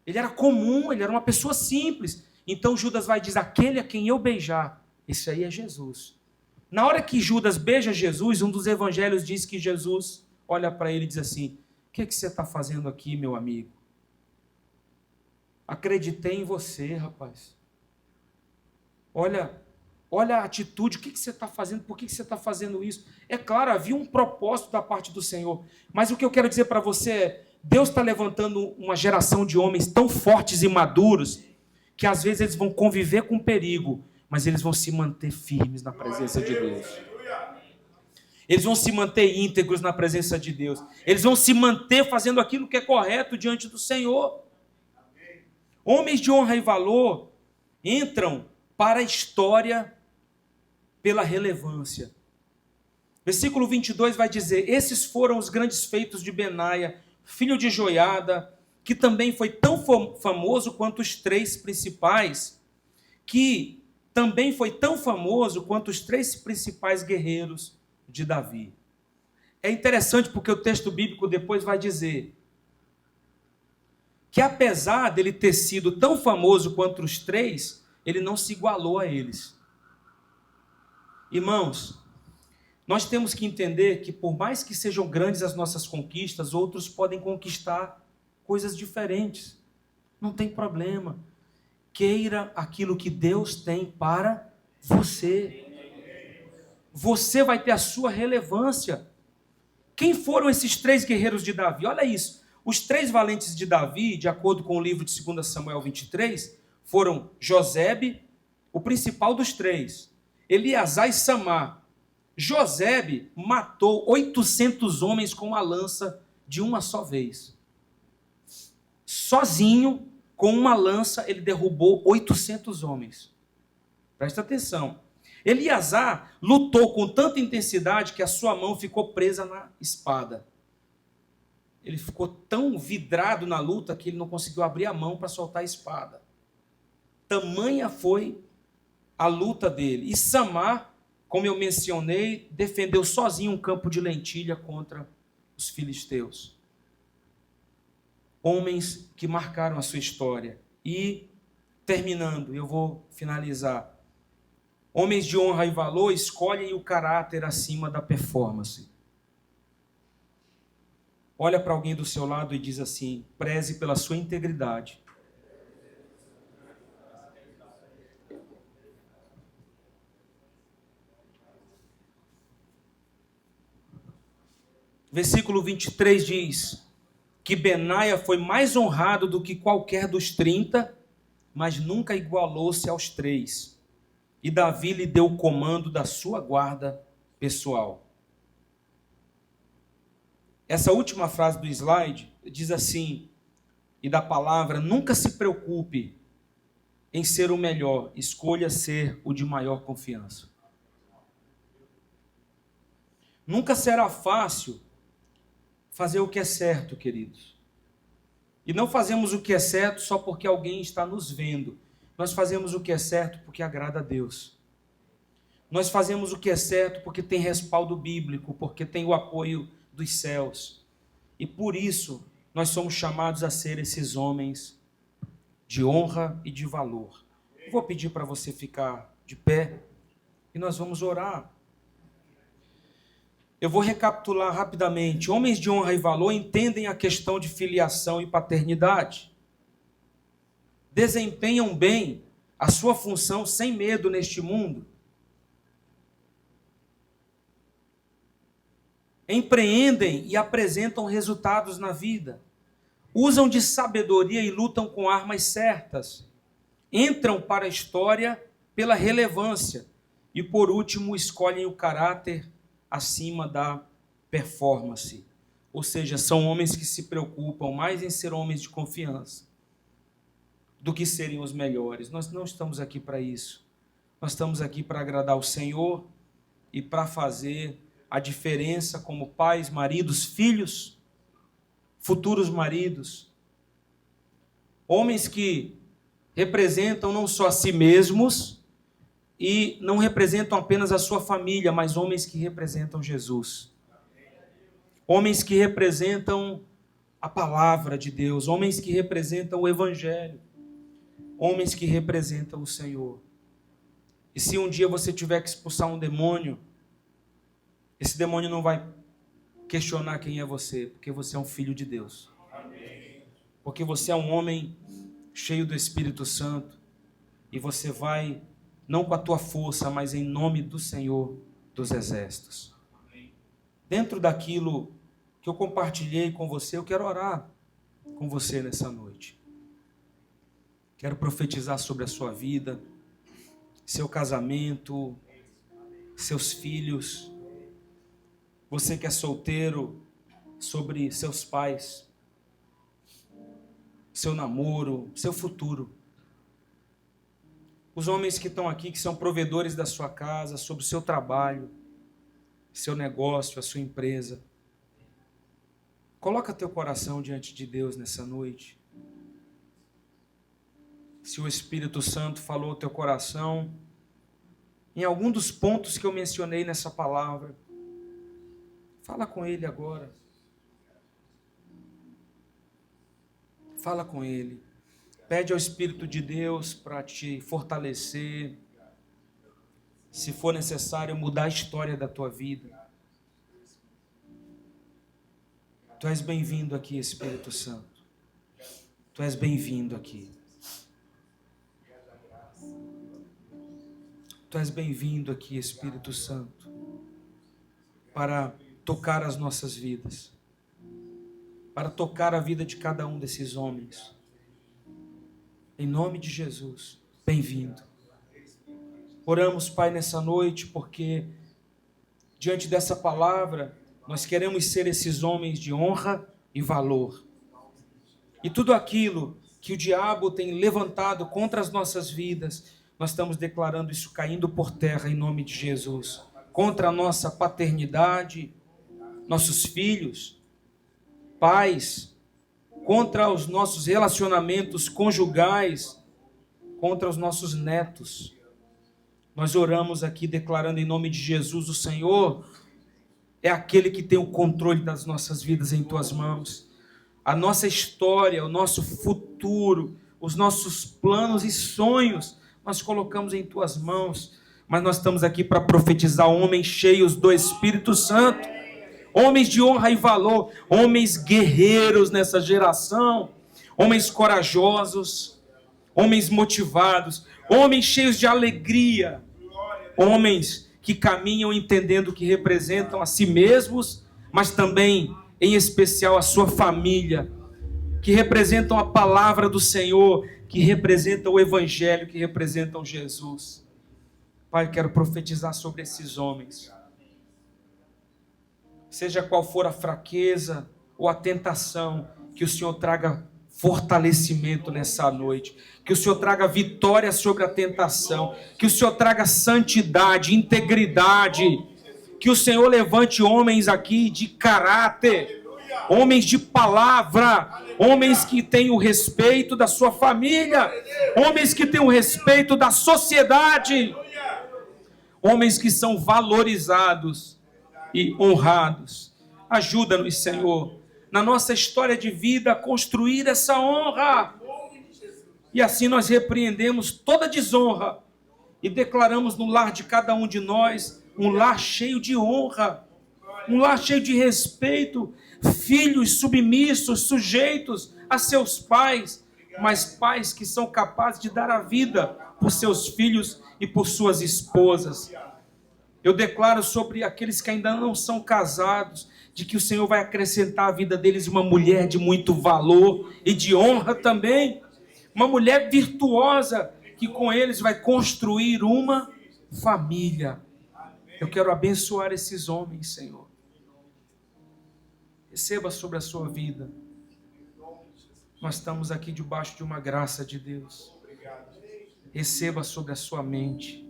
Ele era comum, ele era uma pessoa simples. Então Judas vai dizer, aquele a quem eu beijar, esse aí é Jesus. Na hora que Judas beija Jesus, um dos evangelhos diz que Jesus olha para ele e diz assim, o que você está fazendo aqui, meu amigo? Acreditei em você, rapaz. Olha a atitude, o que você está fazendo, por que você está fazendo isso? É claro, havia um propósito da parte do Senhor, mas o que eu quero dizer para você é, Deus está levantando uma geração de homens tão fortes e maduros, que às vezes eles vão conviver com perigo, mas eles vão se manter firmes na presença de Deus. Eles vão se manter íntegros na presença de Deus. Eles vão se manter fazendo aquilo que é correto diante do Senhor. Homens de honra e valor entram para a história pela relevância. Versículo 22 vai dizer, esses foram os grandes feitos de Benaia, filho de Joiada, que também foi tão famoso quanto os três principais, guerreiros de Davi. É interessante porque o texto bíblico depois vai dizer que apesar dele ter sido tão famoso quanto os três, ele não se igualou a eles. Irmãos, nós temos que entender que por mais que sejam grandes as nossas conquistas, outros podem conquistar coisas diferentes. Não tem problema. Queira aquilo que Deus tem para você. Você vai ter a sua relevância. Quem foram esses três guerreiros de Davi? Olha isso. Os três valentes de Davi, de acordo com o livro de 2 Samuel 23, foram Josebe, o principal dos três, Eleazar e Samar. Josebe matou 800 homens com uma lança de uma só vez. Sozinho, com uma lança, ele derrubou 800 homens. Presta atenção. Eleazar lutou com tanta intensidade que a sua mão ficou presa na espada. Ele ficou tão vidrado na luta que ele não conseguiu abrir a mão para soltar a espada. Tamanha foi a luta dele. E Samar, como eu mencionei, defendeu sozinho um campo de lentilha contra os filisteus. Homens que marcaram a sua história. E, terminando, eu vou finalizar. Homens de honra e valor escolhem o caráter acima da performance. Olha para alguém do seu lado e diz assim, preze pela sua integridade. Versículo 23 diz que Benaia foi mais honrado do que qualquer dos 30, mas nunca igualou-se aos 3. E Davi lhe deu o comando da sua guarda pessoal. Essa última frase do slide diz assim, e da palavra, nunca se preocupe em ser o melhor, escolha ser o de maior confiança. Nunca será fácil fazer o que é certo, queridos. E não fazemos o que é certo só porque alguém está nos vendo. Nós fazemos o que é certo porque agrada a Deus. Nós fazemos o que é certo porque tem respaldo bíblico, porque tem o apoio dos céus. E por isso nós somos chamados a ser esses homens de honra e de valor. Eu vou pedir para você ficar de pé e nós vamos orar. Eu vou recapitular rapidamente. Homens de honra e valor entendem a questão de filiação e paternidade. Desempenham bem a sua função sem medo neste mundo. Empreendem e apresentam resultados na vida. Usam de sabedoria e lutam com armas certas. entram para a história pela relevância e, por último, escolhem o caráter acima da performance. Ou seja, são homens que se preocupam mais em ser homens de confiança do que serem os melhores. Nós não estamos aqui para isso. Nós estamos aqui para agradar o Senhor e para fazer a diferença como pais, maridos, filhos, futuros maridos. Homens que representam não só a si mesmos e não representam apenas a sua família, mas homens que representam Jesus. Homens que representam a palavra de Deus, homens que representam o Evangelho, homens que representam o Senhor. E se um dia você tiver que expulsar um demônio, esse demônio não vai questionar quem é você, porque você é um filho de Deus. Porque você é um homem cheio do Espírito Santo, e você vai, não com a tua força, mas em nome do Senhor dos Exércitos. Dentro daquilo que eu compartilhei com você, eu quero orar com você nessa noite. Quero profetizar sobre a sua vida, seu casamento, seus filhos, você que é solteiro, sobre seus pais, seu namoro, seu futuro. Os homens que estão aqui, que são provedores da sua casa, sobre o seu trabalho, seu negócio, a sua empresa. Coloca teu coração diante de Deus nessa noite. Se o Espírito Santo falou ao teu coração, em algum dos pontos que eu mencionei nessa palavra, fala com Ele agora. Fala com Ele. Pede ao Espírito de Deus para te fortalecer. Se for necessário, mudar a história da tua vida. Tu és bem-vindo aqui, Espírito Santo. Tu és bem-vindo aqui. Tu és bem-vindo aqui, Espírito Santo, para tocar as nossas vidas, para tocar a vida de cada um desses homens. Em nome de Jesus, bem-vindo. Oramos, Pai, nessa noite, porque diante dessa palavra, nós queremos ser esses homens de honra e valor. E tudo aquilo que o diabo tem levantado contra as nossas vidas, nós estamos declarando isso caindo por terra em nome de Jesus. Contra a nossa paternidade, nossos filhos, pais, contra os nossos relacionamentos conjugais, contra os nossos netos. Nós oramos aqui declarando em nome de Jesus, o Senhor é aquele que tem o controle das nossas vidas em tuas mãos. A nossa história, o nosso futuro, os nossos planos e sonhos, nós colocamos em tuas mãos. Mas nós estamos aqui para profetizar homens cheios do Espírito Santo, homens de honra e valor, homens guerreiros nessa geração, homens corajosos, homens motivados, homens cheios de alegria, homens que caminham entendendo que representam a si mesmos, mas também, em especial, a sua família, que representam a palavra do Senhor, que representam o Evangelho, que representam Jesus. Pai, eu quero profetizar sobre esses homens. Seja qual for a fraqueza ou a tentação, que o Senhor traga fortalecimento nessa noite, que o Senhor traga vitória sobre a tentação, que o Senhor traga santidade, integridade, que o Senhor levante homens aqui de caráter, homens de palavra, homens que têm o respeito da sua família, homens que têm o respeito da sociedade, homens que são valorizados e honrados. Ajuda-nos, Senhor, na nossa história de vida, a construir essa honra. E assim nós repreendemos toda desonra e declaramos no lar de cada um de nós um lar cheio de honra, um lar cheio de respeito, filhos submissos, sujeitos a seus pais, mas pais que são capazes de dar a vida por seus filhos e por suas esposas. Eu declaro sobre aqueles que ainda não são casados, de que o Senhor vai acrescentar à vida deles uma mulher de muito valor e de honra também, uma mulher virtuosa, que com eles vai construir uma família. Eu quero abençoar esses homens, Senhor. Receba sobre a sua vida. Nós estamos aqui debaixo de uma graça de Deus. Receba sobre a sua mente.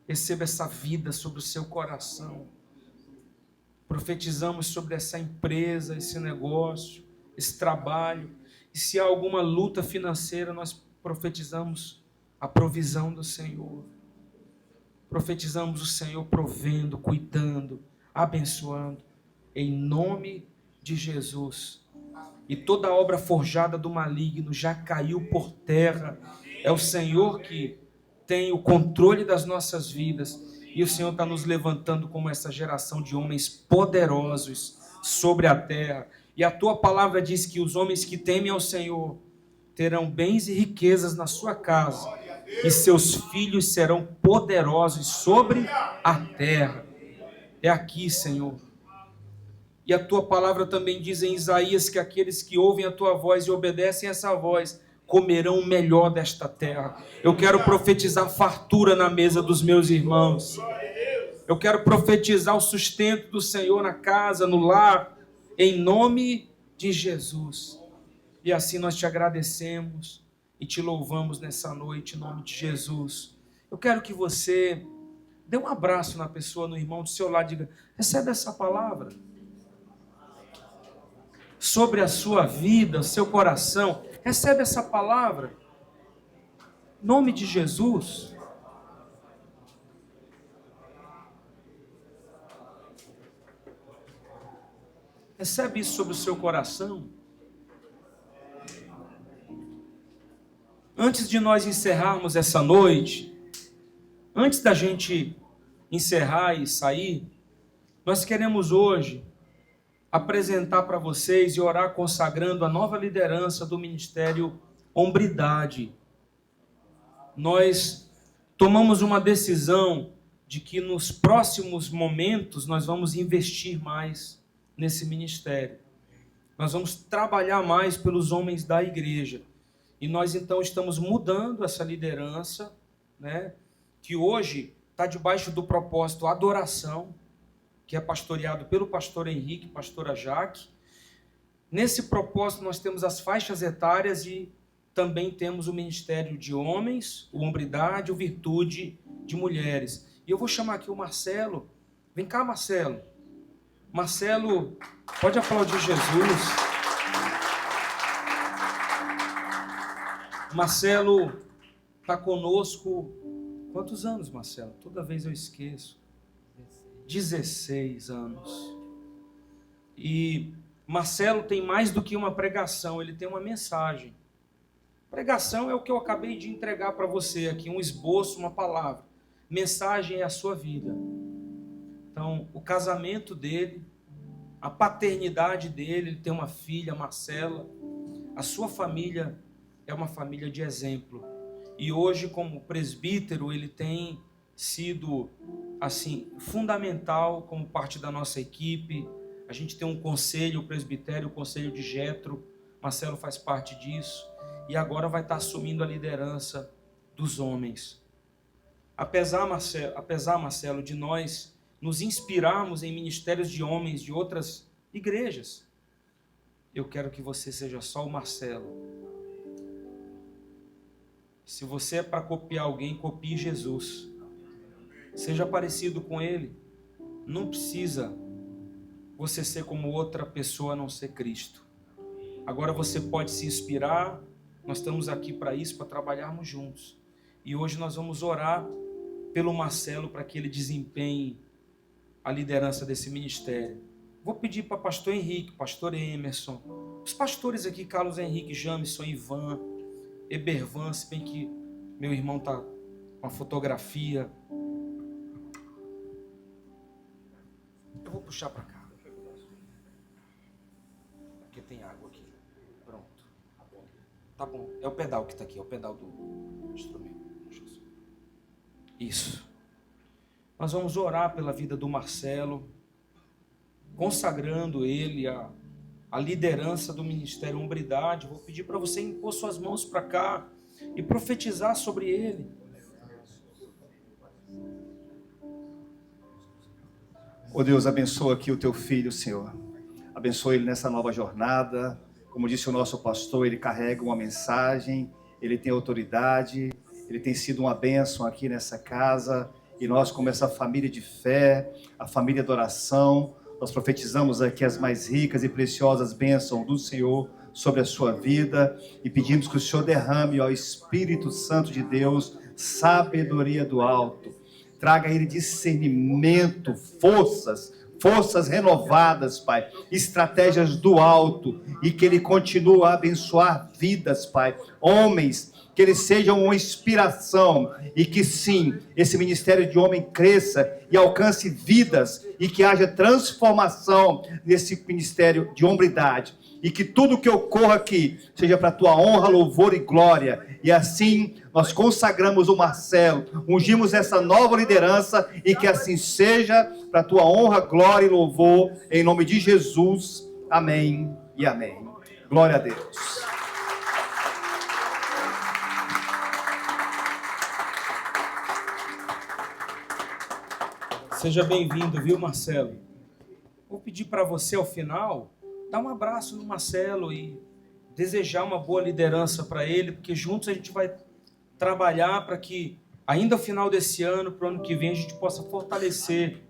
Receba essa vida sobre o seu coração. Profetizamos sobre essa empresa, esse negócio, esse trabalho. E se há alguma luta financeira, nós profetizamos a provisão do Senhor. Profetizamos o Senhor provendo, cuidando, abençoando. Em nome de Jesus. E toda obra forjada do maligno já caiu por terra. É o Senhor que tem o controle das nossas vidas. E o Senhor está nos levantando como essa geração de homens poderosos sobre a terra. E a tua palavra diz que os homens que temem ao Senhor terão bens e riquezas na sua casa. E seus filhos serão poderosos sobre a terra. É aqui, Senhor. E a tua palavra também diz em Isaías que aqueles que ouvem a tua voz e obedecem a essa voz comerão o melhor desta terra. Eu quero profetizar fartura na mesa dos meus irmãos. Eu quero profetizar o sustento do Senhor na casa, no lar, em nome de Jesus. E assim nós te agradecemos e te louvamos nessa noite, em nome de Jesus. Eu quero que você dê um abraço na pessoa, no irmão do seu lado, diga: recebe essa palavra sobre a sua vida, o seu coração. Recebe essa palavra. Em nome de Jesus. Recebe isso sobre o seu coração. Antes de nós encerrarmos essa noite, antes da gente encerrar e sair, nós queremos hoje apresentar para vocês e orar consagrando a nova liderança do Ministério Hombridade. Nós tomamos uma decisão de que nos próximos momentos nós vamos investir mais nesse ministério. Nós vamos trabalhar mais pelos homens da igreja. E nós então estamos mudando essa liderança, né, que hoje está debaixo do propósito adoração, que é pastoreado pelo pastor Henrique, pastora Jaque. Nesse propósito nós temos as faixas etárias e também temos o ministério de homens, o hombridade, o virtude de mulheres. E eu vou chamar aqui o Marcelo. Vem cá, Marcelo. Marcelo, pode aplaudir Jesus. Marcelo está conosco. Quantos anos, Marcelo? Toda vez eu esqueço. 16 anos. E Marcelo tem mais do que uma pregação, ele tem uma mensagem. Pregação é o que eu acabei de entregar para você aqui, um esboço, uma palavra. Mensagem é a sua vida. Então, o casamento dele, a paternidade dele, ele tem uma filha, Marcela. A sua família é uma família de exemplo. E hoje, como presbítero, ele tem sido assim fundamental como parte da nossa equipe. A gente tem um conselho, o presbitério, o conselho de Jetro. Marcelo faz parte disso e agora vai estar assumindo a liderança dos homens. Apesar, Marcelo, de nós nos inspirarmos em ministérios de homens de outras igrejas, eu quero que você seja só o Marcelo. Se você é para copiar alguém, copie Jesus. Seja parecido com ele. Não precisa você ser como outra pessoa a não ser Cristo. Agora você pode se inspirar. Nós estamos aqui para isso, para trabalharmos juntos. E hoje nós vamos orar pelo Marcelo para que ele desempenhe a liderança desse ministério. Vou pedir para pastor Henrique, pastor Emerson, os pastores aqui, Carlos Henrique, Jamison, Ivan, Ebervan, se bem que meu irmão está com a fotografia. Eu vou puxar para cá. Porque tem água aqui. Pronto. Tá bom. É o pedal que está aqui, é o pedal do instrumento. Isso. Nós vamos orar pela vida do Marcelo, consagrando ele a liderança do Ministério Hombridade. Vou pedir para você impor suas mãos para cá e profetizar sobre ele. Oh Deus, abençoa aqui o teu filho, Senhor. Abençoa ele nessa nova jornada. Como disse o nosso pastor, ele carrega uma mensagem, ele tem autoridade, ele tem sido uma bênção aqui nessa casa. E nós, como essa família de fé, a família de oração, nós profetizamos aqui as mais ricas e preciosas bênçãos do Senhor sobre a sua vida e pedimos que o Senhor derrame ao Espírito Santo de Deus sabedoria do alto. Traga a ele discernimento, forças renovadas, Pai, estratégias do alto, e que ele continue a abençoar vidas, Pai, homens, que eles sejam uma inspiração, e que sim, esse ministério de homem cresça e alcance vidas, e que haja transformação nesse ministério de hombridade, e que tudo que ocorra aqui seja para a tua honra, louvor e glória. E assim nós consagramos o Marcelo, ungimos essa nova liderança, e que assim seja para a tua honra, glória e louvor, em nome de Jesus. Amém e amém. Glória a Deus. Seja bem-vindo, viu, Marcelo? Vou pedir para você, ao final, dar um abraço no Marcelo e desejar uma boa liderança para ele, porque juntos a gente vai trabalhar para que, ainda ao final desse ano, para o ano que vem, a gente possa fortalecer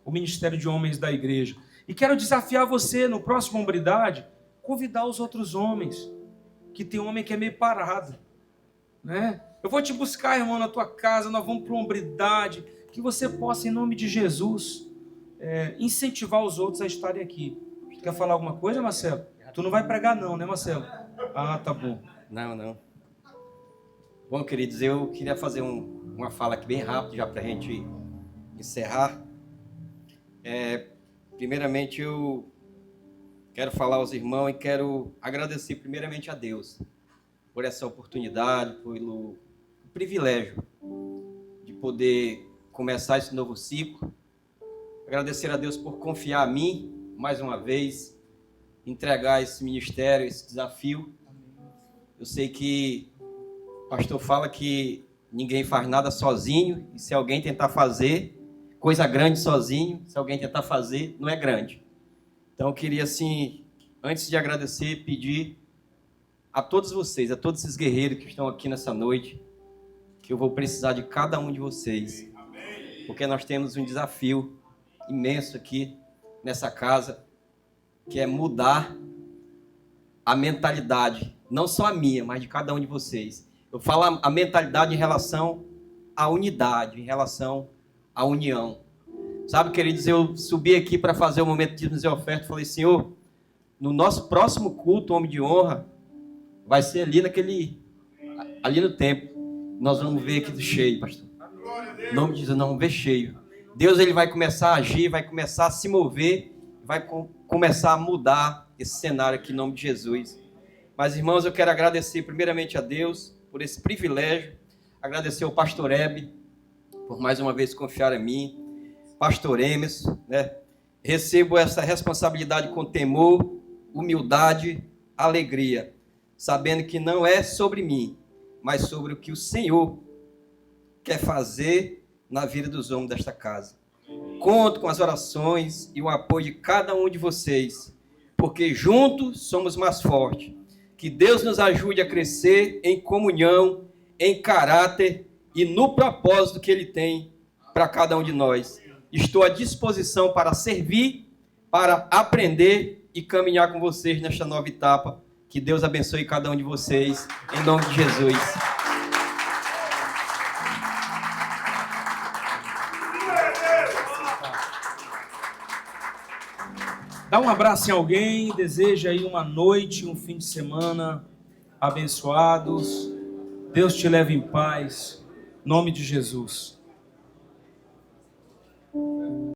o Ministério de Homens da Igreja. E quero desafiar você, no próximo Hombridade, convidar os outros homens, que tem homem que é meio parado, né? Eu vou te buscar, irmão, na tua casa, nós vamos para uma Hombridade, que você possa, em nome de Jesus, incentivar os outros a estarem aqui. Quer falar alguma coisa, Marcelo? Tu não vai pregar não, né, Marcelo? Ah, tá bom. Não. Bom, queridos, eu queria fazer uma fala aqui bem rápido, já para a gente encerrar. Primeiramente, eu quero falar aos irmãos e quero agradecer primeiramente a Deus por essa oportunidade, pelo privilégio de poder começar esse novo ciclo. Agradecer a Deus por confiar a mim, mais uma vez, entregar esse ministério, esse desafio. Eu sei que o pastor fala que ninguém faz nada sozinho, e se alguém tentar fazer coisa grande sozinho, se alguém tentar fazer, não é grande. Então eu queria, assim, antes de agradecer, pedir a todos vocês, a todos esses guerreiros que estão aqui nessa noite, que eu vou precisar de cada um de vocês, porque nós temos um desafio imenso aqui nessa casa, que é mudar a mentalidade, não só a minha, mas de cada um de vocês. Eu falo a mentalidade em relação à unidade, em relação à união. Sabe, queridos, eu subi aqui para fazer o momento de dizer oferta, falei, Senhor, no nosso próximo culto, Homem de Honra, vai ser ali no templo. Nós vamos ver aqui do cheio, pastor. Em nome de Jesus, nós vamos ver cheio. Deus, ele vai começar a agir, vai começar a se mover, vai começar a mudar esse cenário aqui em nome de Jesus. Mas, irmãos, eu quero agradecer primeiramente a Deus por esse privilégio, agradecer ao pastor Hebe por mais uma vez confiar em mim, pastor Emerson, né? Recebo essa responsabilidade com temor, humildade, alegria, sabendo que não é sobre mim, mas sobre o que o Senhor quer fazer na vida dos homens desta casa. Conto com as orações e o apoio de cada um de vocês, porque juntos somos mais fortes. Que Deus nos ajude a crescer em comunhão, em caráter e no propósito que Ele tem para cada um de nós. Estou à disposição para servir, para aprender e caminhar com vocês nesta nova etapa. Que Deus abençoe cada um de vocês, em nome de Jesus. Dá um abraço em alguém, deseja aí uma noite, um fim de semana abençoados. Deus te leve em paz, em nome de Jesus.